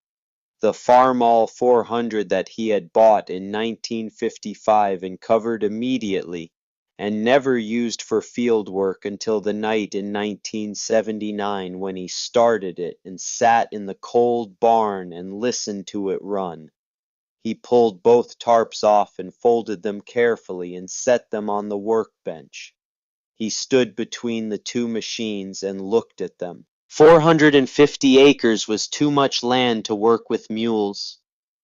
The Farmall 400 that he had bought in 1955 and covered immediately, and never used for field work until the night in 1979 when he started it and sat in the cold barn and listened to it run. He pulled both tarps off and folded them carefully and set them on the workbench. He stood between the two machines and looked at them. 450 acres was too much land to work with mules.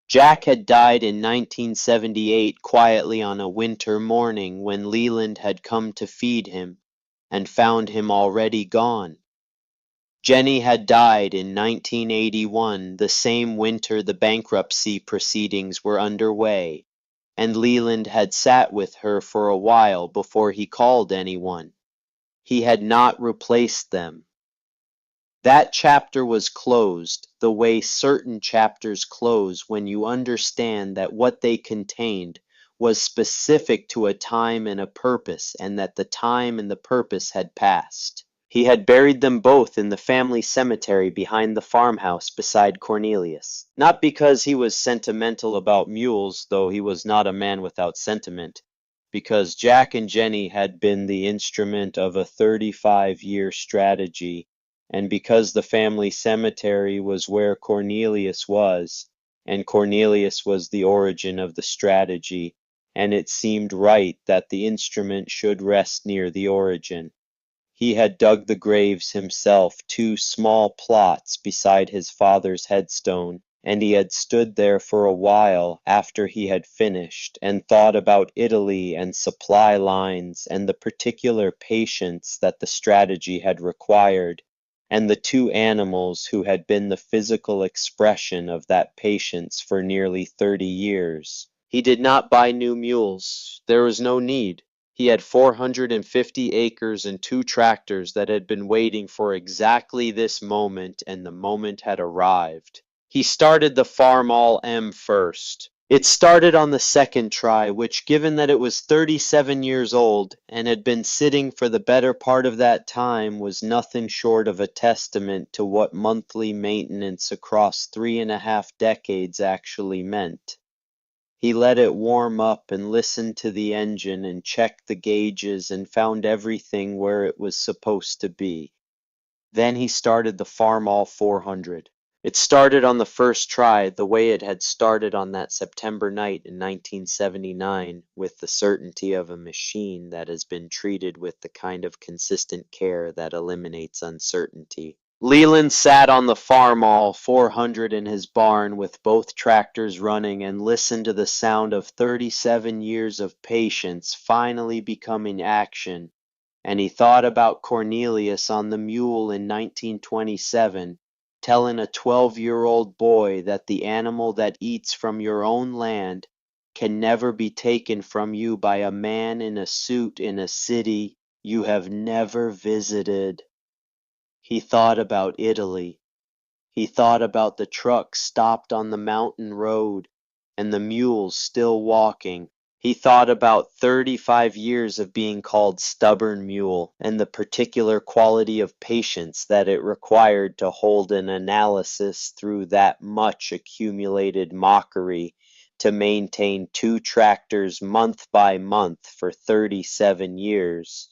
Jack had died in 1978 quietly on a winter morning when Leland had come to feed him and found him already gone. Jenny had died in 1981, the same winter the bankruptcy proceedings were underway, and Leland had sat with her for a while before he called anyone. He had not replaced them. That chapter was closed, the way certain chapters close when you understand that what they contained was specific to a time and a purpose, and that the time and the purpose had passed. He had buried them both in the family cemetery behind the farmhouse beside Cornelius. Not because he was sentimental about mules, though he was not a man without sentiment, because Jack and Jenny had been the instrument of a 35-year strategy, and because the family cemetery was where Cornelius was, and Cornelius was the origin of the strategy, and it seemed right that the instrument should rest near the origin. He had dug the graves himself, 2 small plots beside his father's headstone, and he had stood there for a while after he had finished, and thought about Italy and supply lines and the particular patience that the strategy had required, and the 2 animals who had been the physical expression of that patience for nearly 30 years. He did not buy new mules. There was no need. He had 450 acres and 2 tractors that had been waiting for exactly this moment, and the moment had arrived. He started the Farmall M first. It started on the second try, which, given that it was 37 years old and had been sitting for the better part of that time, was nothing short of a testament to what monthly maintenance across 3.5 decades actually meant. He let it warm up and listened to the engine and checked the gauges and found everything where it was supposed to be. Then he started the Farmall 400. It started on the first try, the way it had started on that September night in 1979, with the certainty of a machine that has been treated with the kind of consistent care that eliminates uncertainty. Leland sat on the Farmall 400 in his barn with both tractors running and listened to the sound of 37 years of patience finally becoming action, and he thought about Cornelius on the Mule in 1927, telling a 12-year-old boy that the animal that eats from your own land can never be taken from you by a man in a suit in a city you have never visited. He thought about Italy. He thought about the truck stopped on the mountain road and the mules still walking. He thought about 35 years of being called stubborn mule and the particular quality of patience that it required to hold an analysis through that much accumulated mockery to maintain two tractors month by month for 37 years,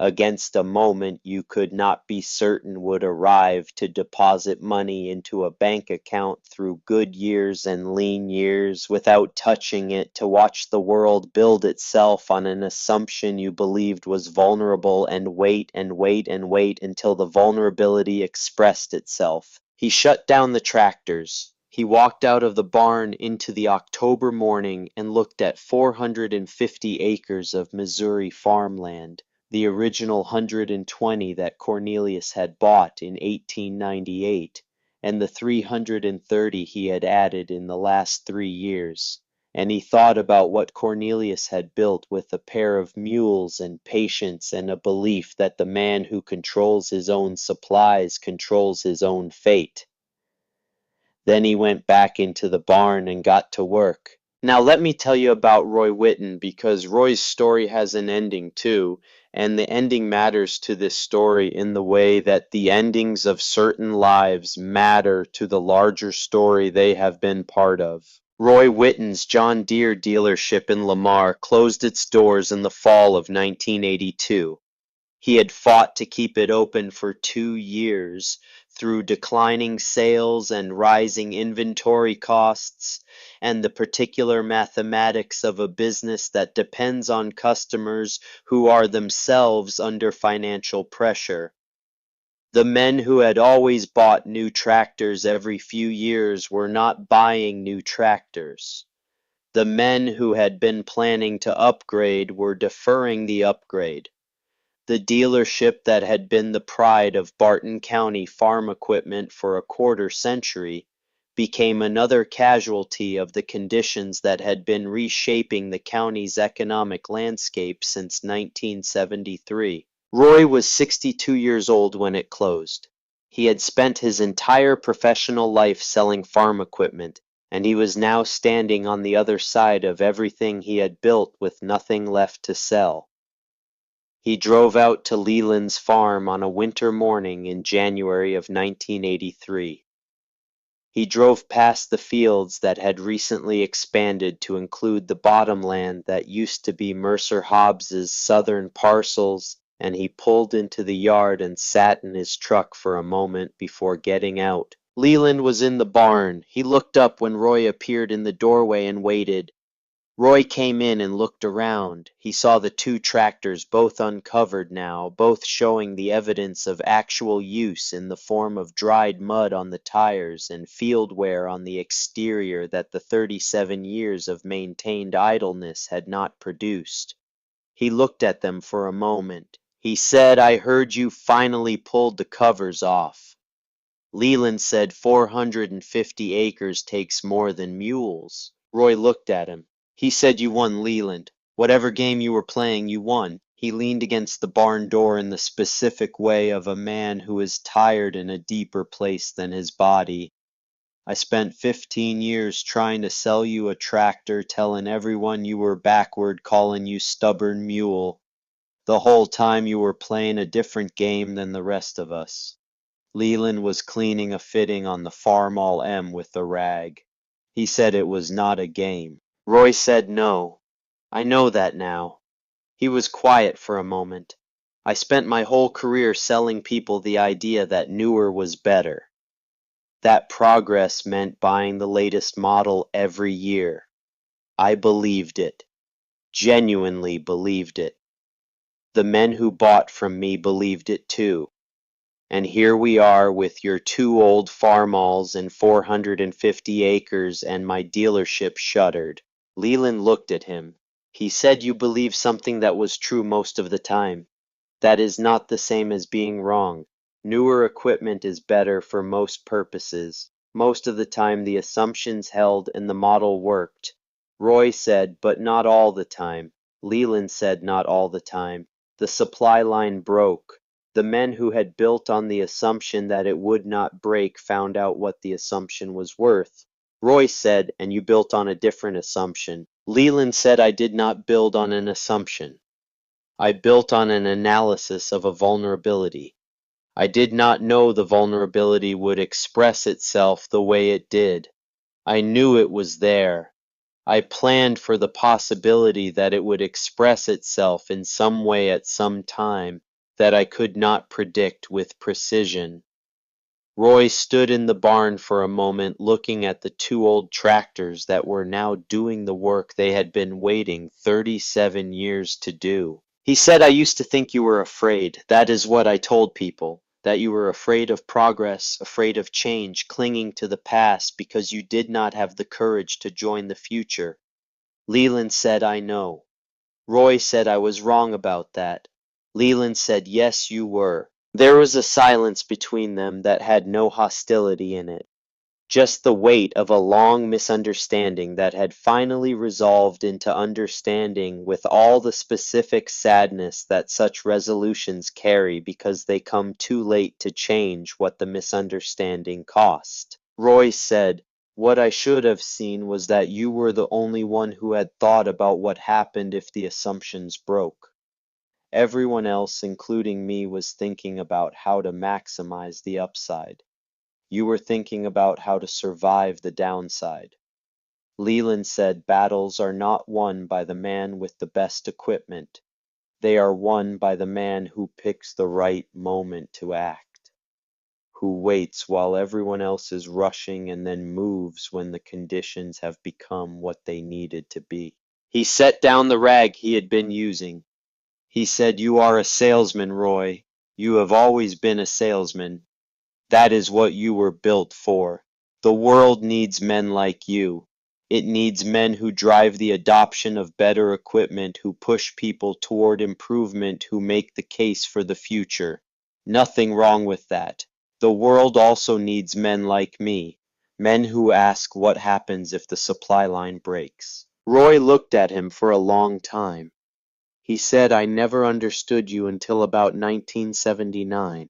against a moment you could not be certain would arrive to deposit money into a bank account through good years and lean years without touching it, to watch the world build itself on an assumption you believed was vulnerable, and wait and wait and wait until the vulnerability expressed itself. He shut down the tractors. He walked out of the barn into the October morning and looked at 450 acres of Missouri farmland, the original 120 that Cornelius had bought in 1898, and the 330 he had added in the last 3 years. And he thought about what Cornelius had built with a pair of mules and patience and a belief that the man who controls his own supplies controls his own fate. Then he went back into the barn and got to work. Now let me tell you about Roy Whitten, because Roy's story has an ending too, and the ending matters to this story in the way that the endings of certain lives matter to the larger story they have been part of. Roy Whitten's John Deere dealership in Lamar closed its doors in the fall of 1982. He had fought to keep it open for 2 years through declining sales and rising inventory costs, and the particular mathematics of a business that depends on customers who are themselves under financial pressure. The men who had always bought new tractors every few years were not buying new tractors. The men who had been planning to upgrade were deferring the upgrade. The dealership that had been the pride of Barton County farm equipment for a quarter century became another casualty of the conditions that had been reshaping the county's economic landscape since 1973. Roy was 62 years old when it closed. He had spent his entire professional life selling farm equipment, and he was now standing on the other side of everything he had built with nothing left to sell. He drove out to Leland's farm on a winter morning in January of 1983. He drove past the fields that had recently expanded to include the bottomland that used to be Mercer Hobbs's southern parcels, and he pulled into the yard and sat in his truck for a moment before getting out. Leland was in the barn. He looked up when Roy appeared in the doorway and waited. Roy came in and looked around. He saw the two tractors, both uncovered now, both showing the evidence of actual use in the form of dried mud on the tires and field wear on the exterior that the 37 years of maintained idleness had not produced. He looked at them for a moment. He said, "I heard you finally pulled the covers off." Leland said 450 acres takes more than mules. Roy looked at him. "He said you won, Leland. Whatever game you were playing, you won." He leaned against the barn door in the specific way of a man who is tired in a deeper place than his body. "I spent 15 years trying to sell you a tractor, telling everyone you were backward, calling you stubborn mule. The whole time you were playing a different game than the rest of us." Leland was cleaning a fitting on the Farmall M with a rag. He said it was not a game. Roy said no. "I know that now." He was quiet for a moment. "I spent my whole career selling people the idea that newer was better. That progress meant buying the latest model every year. I believed it. Genuinely believed it. The men who bought from me believed it too. And here we are with your two old Farmalls and 450 acres, and my dealership shuttered." Leland looked at him. "He said you believed something that was true most of the time. That is not the same as being wrong. Newer equipment is better for most purposes. Most of the time the assumptions held and the model worked." Roy said, "But not all the time." Leland said, "Not all the time. The supply line broke. The men who had built on the assumption that it would not break found out what the assumption was worth. Roy said, and you built on a different assumption. Leland said, I did not build on an assumption. I built on an analysis of a vulnerability. I did not know the vulnerability would express itself the way it did. I knew it was there. I planned for the possibility that it would express itself in some way at some time that I could not predict with precision. Roy stood in the barn for a moment looking at the two old tractors that were now doing the work they had been waiting 37 years to do. He said, I used to think you were afraid. That is what I told people, that you were afraid of progress, afraid of change, clinging to the past because you did not have the courage to join the future. Leland said, I know. Roy said I was wrong about that. Leland said, yes, you were. There was a silence between them that had no hostility in it, just the weight of a long misunderstanding that had finally resolved into understanding with all the specific sadness that such resolutions carry because they come too late to change what the misunderstanding cost. Roy said, what I should have seen was that you were the only one who had thought about what happened if the assumptions broke. Everyone else, including me, was thinking about how to maximize the upside. You were thinking about how to survive the downside. Leland said battles are not won by the man with the best equipment. They are won by the man who picks the right moment to act, who waits while everyone else is rushing and then moves when the conditions have become what they needed to be. He set down the rag he had been using. He said, you are a salesman, Roy. You have always been a salesman. That is what you were built for. The world needs men like you. It needs men who drive the adoption of better equipment, who push people toward improvement, who make the case for the future. Nothing wrong with that. The world also needs men like me, men who ask what happens if the supply line breaks. Roy looked at him for a long time. He said, I never understood you until about 1979.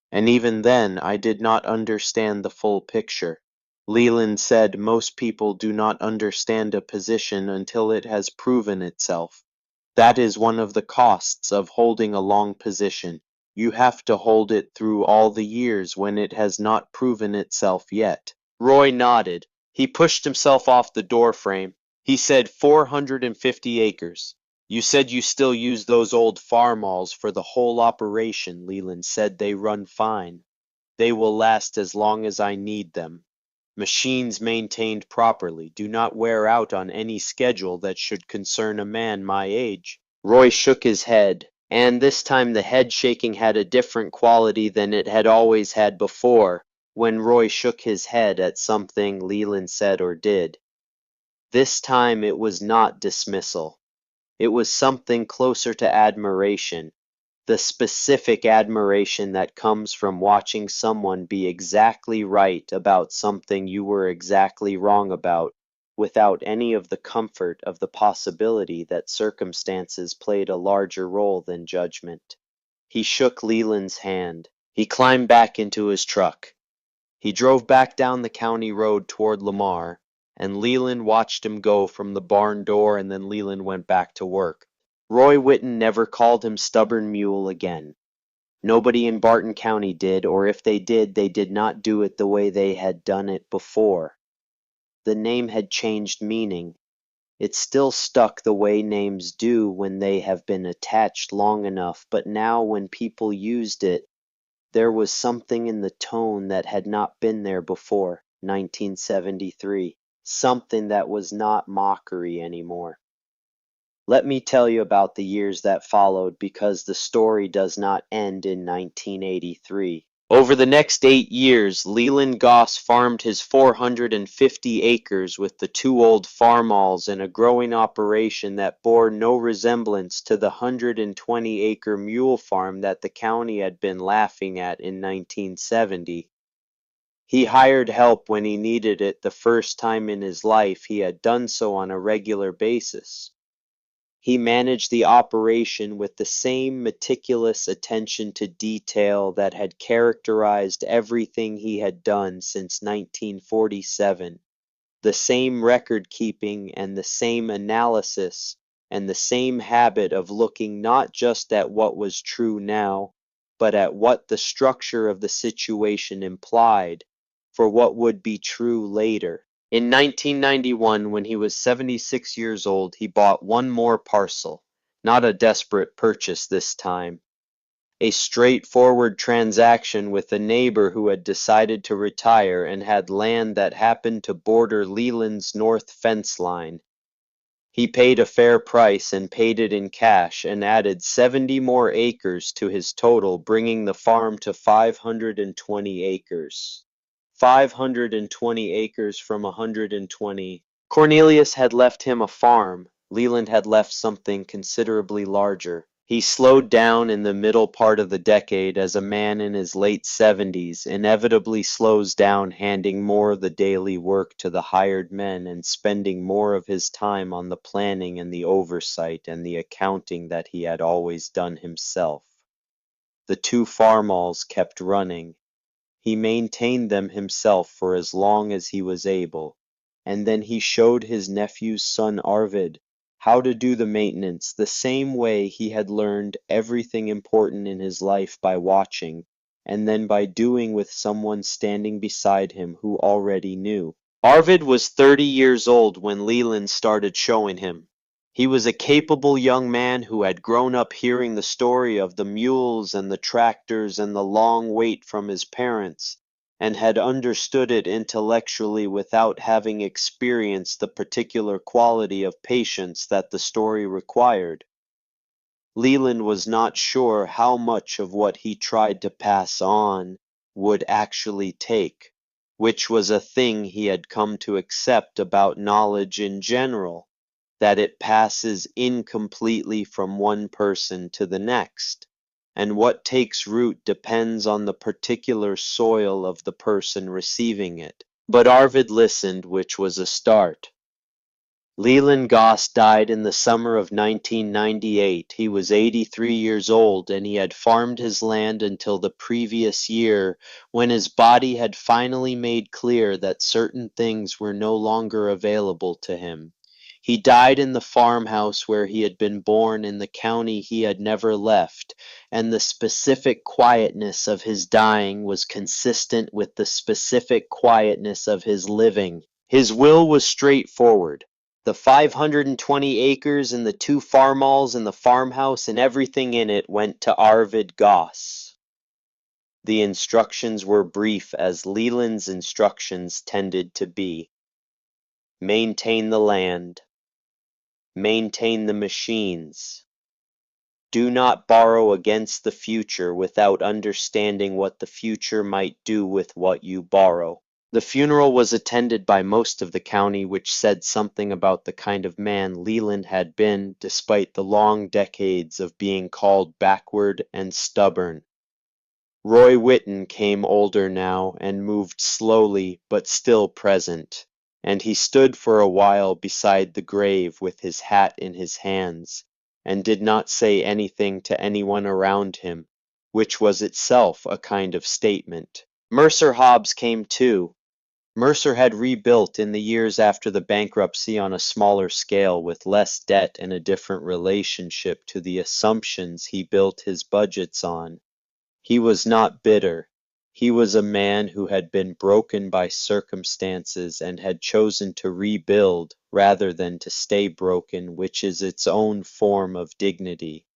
And even then, I did not understand the full picture. Leland said most people do not understand a position until it has proven itself. That is one of the costs of holding a long position. You have to hold it through all the years when it has not proven itself yet. Roy nodded. He pushed himself off the door frame. He said 450 acres. You said you still use those old farmalls for the whole operation. Leland said they run fine. They will last as long as I need them. Machines maintained properly do not wear out on any schedule that should concern a man my age. Roy shook his head, and this time the head shaking had a different quality than it had always had before when Roy shook his head at something Leland said or did. This time it was not dismissal. It was something closer to admiration, the specific admiration that comes from watching someone be exactly right about something you were exactly wrong about, without any of the comfort of the possibility that circumstances played a larger role than judgment. He shook Leland's hand. He climbed back into his truck. He drove back down the county road toward Lamar, and Leland watched him go from the barn door, and then Leland went back to work. Roy Whitten never called him Stubborn Mule again. Nobody in Barton County did, or if they did not do it the way they had done it before. The name had changed meaning. It still stuck the way names do when they have been attached long enough, but now when people used it, there was something in the tone that had not been there before 1973, something that was not mockery anymore. Let me tell you about the years that followed because the story does not end in 1983. Over the next 8 years, Leland Goss farmed his 450 acres with the two old farmalls in a growing operation that bore no resemblance to the 120-acre mule farm that the county had been laughing at in 1970. He hired help when he needed it. The first time in his life he had done so on a regular basis. He managed the operation with the same meticulous attention to detail that had characterized everything he had done since 1947, the same record keeping and the same analysis and the same habit of looking not just at what was true now, but at what the structure of the situation implied for what would be true later. In 1991, when he was 76 years old, he bought one more parcel, not a desperate purchase this time, a straightforward transaction with a neighbor who had decided to retire and had land that happened to border Leland's north fence line. He paid a fair price and paid it in cash and added 70 more acres to his total, bringing the farm to 520 acres. 520 acres from 120. Cornelius had left him a farm. Leland had left something considerably larger. He slowed down in the middle part of the decade as a man in his late 70s inevitably slows down, handing more of the daily work to the hired men and spending more of his time on the planning and the oversight and the accounting that he had always done himself. The two farmalls kept running. He maintained them himself for as long as he was able, and then he showed his nephew's son Arvid how to do the maintenance the same way he had learned everything important in his life by watching, and then by doing with someone standing beside him who already knew. Arvid was 30 years old when Leland started showing him. He was a capable young man who had grown up hearing the story of the mules and the tractors and the long wait from his parents, and had understood it intellectually without having experienced the particular quality of patience that the story required. Leland was not sure how much of what he tried to pass on would actually take, which was a thing he had come to accept about knowledge in general, that it passes incompletely from one person to the next, and what takes root depends on the particular soil of the person receiving it. But Arvid listened, which was a start. Leland Goss died in the summer of 1998. He was 83 years old, and he had farmed his land until the previous year, when his body had finally made clear that certain things were no longer available to him. He died in the farmhouse where he had been born in the county he had never left, and the specific quietness of his dying was consistent with the specific quietness of his living. His will was straightforward. The 520 acres and the two farmalls and the farmhouse and everything in it went to Arvid Goss. The instructions were brief, as Leland's instructions tended to be. Maintain the land. Maintain the machines. Do not borrow against the future without understanding what the future might do with what you borrow. The funeral was attended by most of the county, which said something about the kind of man Leland had been, despite the long decades of being called backward and stubborn. Roy Whitten came older now and moved slowly but still present, and he stood for a while beside the grave with his hat in his hands, and did not say anything to anyone around him, which was itself a kind of statement. Mercer Hobbs came too. Mercer had rebuilt in the years after the bankruptcy on a smaller scale with less debt and a different relationship to the assumptions he built his budgets on. He was not bitter. He was a man who had been broken by circumstances and had chosen to rebuild rather than to stay broken, which is its own form of dignity.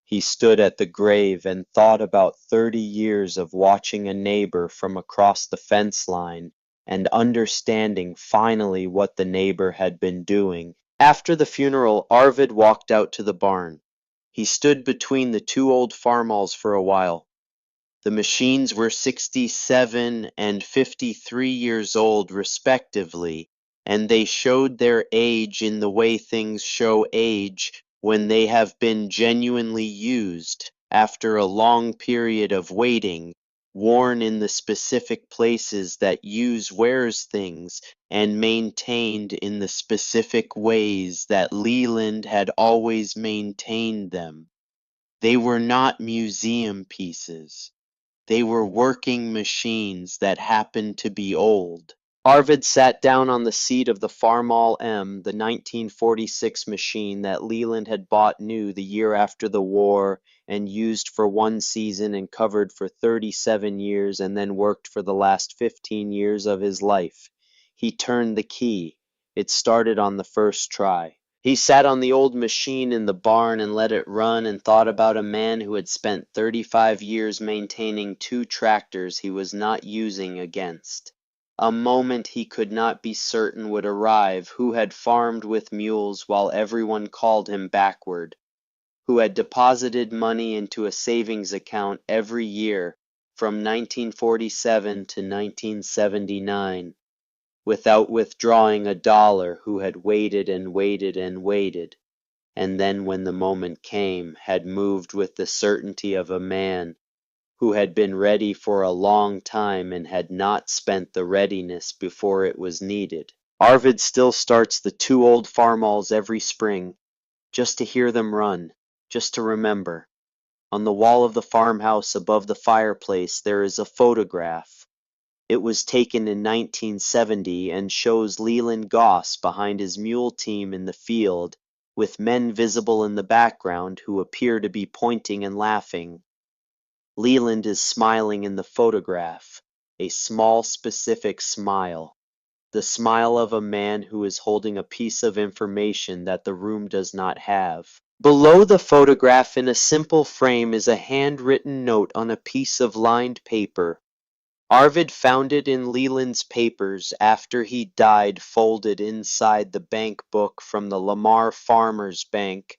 He stood at the grave and thought about 30 years of watching a neighbor from across the fence line and understanding finally what the neighbor had been doing. After the funeral, Arvid walked out to the barn. He stood between the two old farmalls for a while. The machines were 67 and 53 years old respectively, and they showed their age in the way things show age when they have been genuinely used after a long period of waiting, worn in the specific places that use wears things, and maintained in the specific ways that Leland had always maintained them. They were not museum pieces. They were working machines that happened to be old. Arvid sat down on the seat of the Farmall M, the 1946 machine that Leland had bought new the year after the war and used for one season and covered for 37 years and then worked for the last 15 years of his life. He turned the key. It started on the first try. He sat on the old machine in the barn and let it run and thought about a man who had spent 35 years maintaining two tractors he was not using against. A moment he could not be certain would arrive, who had farmed with mules while everyone called him backward, who had deposited money into a savings account every year from 1947 to 1979, without withdrawing a dollar, who had waited and waited and waited, and then when the moment came, had moved with the certainty of a man who had been ready for a long time and had not spent the readiness before it was needed. Arvid still starts the two old farmalls every spring, just to hear them run, just to remember. On the wall of the farmhouse above the fireplace there is a photograph. It was taken in 1970 and shows Leland Goss behind his mule team in the field, with men visible in the background who appear to be pointing and laughing. Leland is smiling in the photograph, a small specific smile, the smile of a man who is holding a piece of information that the room does not have. Below the photograph in a simple frame is a handwritten note on a piece of lined paper. Arvid found it in Leland's papers after he died, folded inside the bank book from the Lamar Farmers Bank,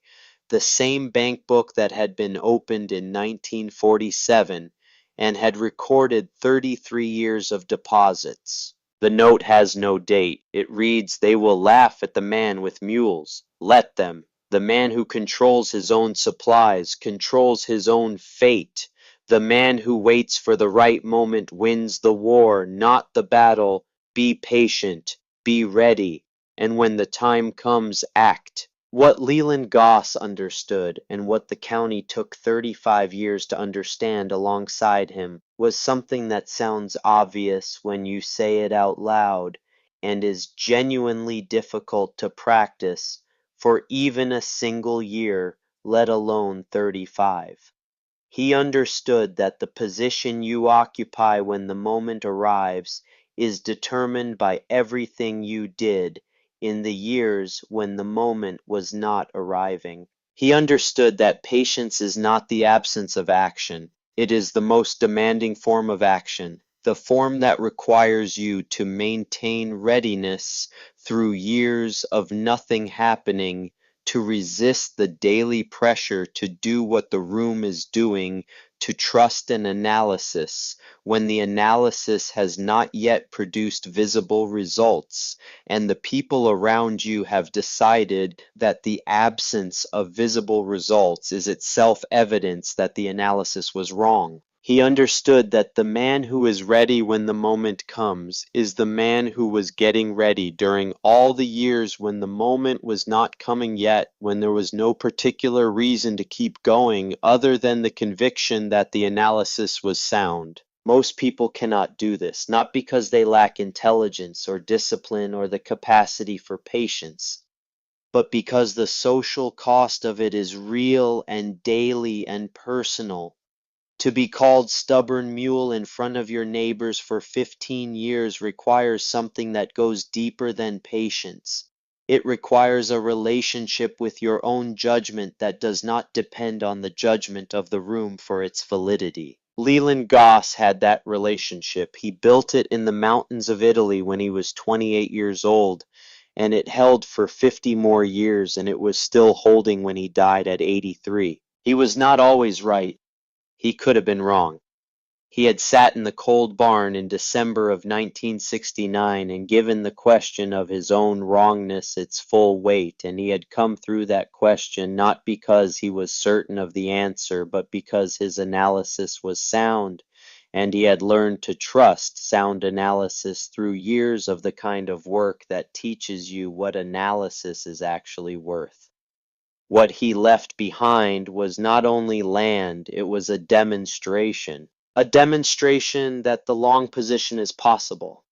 the same bank book that had been opened in 1947 and had recorded 33 years of deposits. The note has no date. It reads, "They will laugh at the man with mules. Let them. The man who controls his own supplies controls his own fate. The man who waits for the right moment wins the war, not the battle. Be patient, be ready, and when the time comes, act." What Leland Goss understood, and what the county took 35 years to understand alongside him, was something that sounds obvious when you say it out loud, and is genuinely difficult to practice for even a single year, let alone 35. He understood that the position you occupy when the moment arrives is determined by everything you did in the years when the moment was not arriving. He understood that patience is not the absence of action. It is the most demanding form of action, the form that requires you to maintain readiness through years of nothing happening, to resist the daily pressure to do what the room is doing, to trust an analysis when the analysis has not yet produced visible results, and the people around you have decided that the absence of visible results is itself evidence that the analysis was wrong. He understood that the man who is ready when the moment comes is the man who was getting ready during all the years when the moment was not coming yet, when there was no particular reason to keep going other than the conviction that the analysis was sound. Most people cannot do this, not because they lack intelligence or discipline or the capacity for patience, but because the social cost of it is real and daily and personal. To be called stubborn mule in front of your neighbors for 15 years requires something that goes deeper than patience. It requires a relationship with your own judgment that does not depend on the judgment of the room for its validity. Leland Goss had that relationship. He built it in the mountains of Italy when he was 28 years old, and it held for 50 more years, and it was still holding when he died at 83. He was not always right. He could have been wrong. He had sat in the cold barn in December of 1969 and given the question of his own wrongness its full weight, and he had come through that question not because he was certain of the answer, but because his analysis was sound, and he had learned to trust sound analysis through years of the kind of work that teaches you what analysis is actually worth. What he left behind was not only land, it was a demonstration that the long position is possible,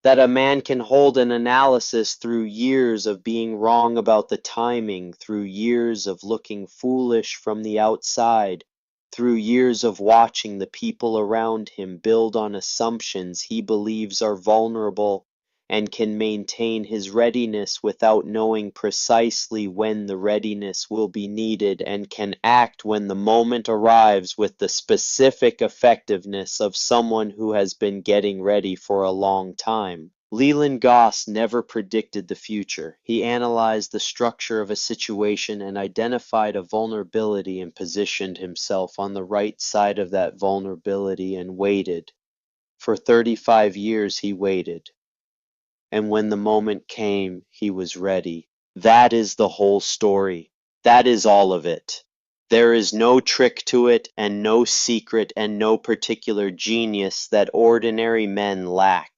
that a man can hold an analysis through years of being wrong about the timing, through years of looking foolish from the outside, through years of watching the people around him build on assumptions he believes are vulnerable, and can maintain his readiness without knowing precisely when the readiness will be needed, and can act when the moment arrives with the specific effectiveness of someone who has been getting ready for a long time. Leland Goss never predicted the future. He analyzed the structure of a situation and identified a vulnerability and positioned himself on the right side of that vulnerability and waited. For 35 years he waited. And when the moment came, he was ready. That is the whole story. That is all of it. There is no trick to it, and no secret, and no particular genius that ordinary men lack.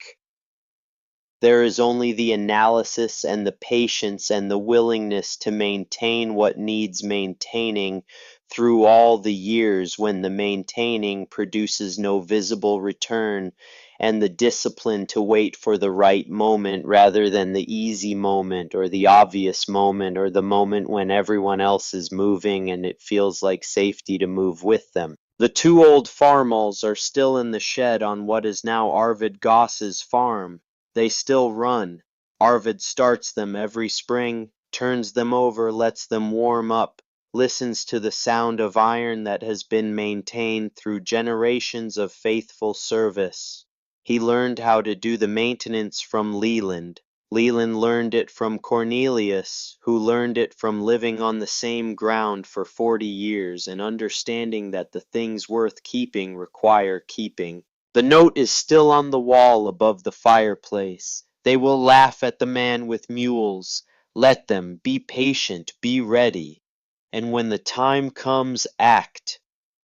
There is only the analysis and the patience and the willingness to maintain what needs maintaining through all the years when the maintaining produces no visible return, and the discipline to wait for the right moment rather than the easy moment or the obvious moment or the moment when everyone else is moving and it feels like safety to move with them. The two old farmals are still in the shed on what is now Arvid Goss's farm. They still run. Arvid starts them every spring, turns them over, lets them warm up, listens to the sound of iron that has been maintained through generations of faithful service. He learned how to do the maintenance from Leland. Leland learned it from Cornelius, who learned it from living on the same ground for 40 years and understanding that the things worth keeping require keeping. The note is still on the wall above the fireplace. They will laugh at the man with mules. Let them. Be patient. Be ready. And when the time comes, act.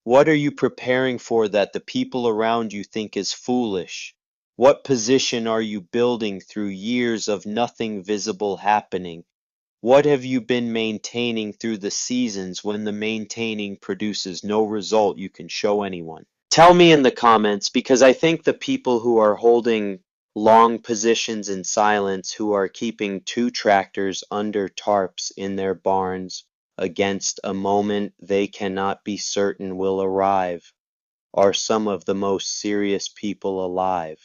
What are you preparing for that the people around you think is foolish? What position are you building through years of nothing visible happening? What have you been maintaining through the seasons when the maintaining produces no result you can show anyone? Tell me in the comments, because I think the people who are holding long positions in silence, who are keeping 2 tractors under tarps in their barns against a moment they cannot be certain will arrive, are some of the most serious people alive.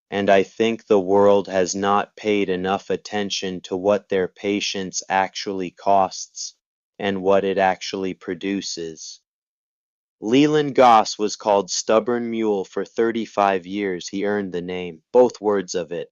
And I think the world has not paid enough attention to what their patience actually costs and what it actually produces. Leland Goss was called Stubborn Mule for 35 years. He earned the name, both words of it.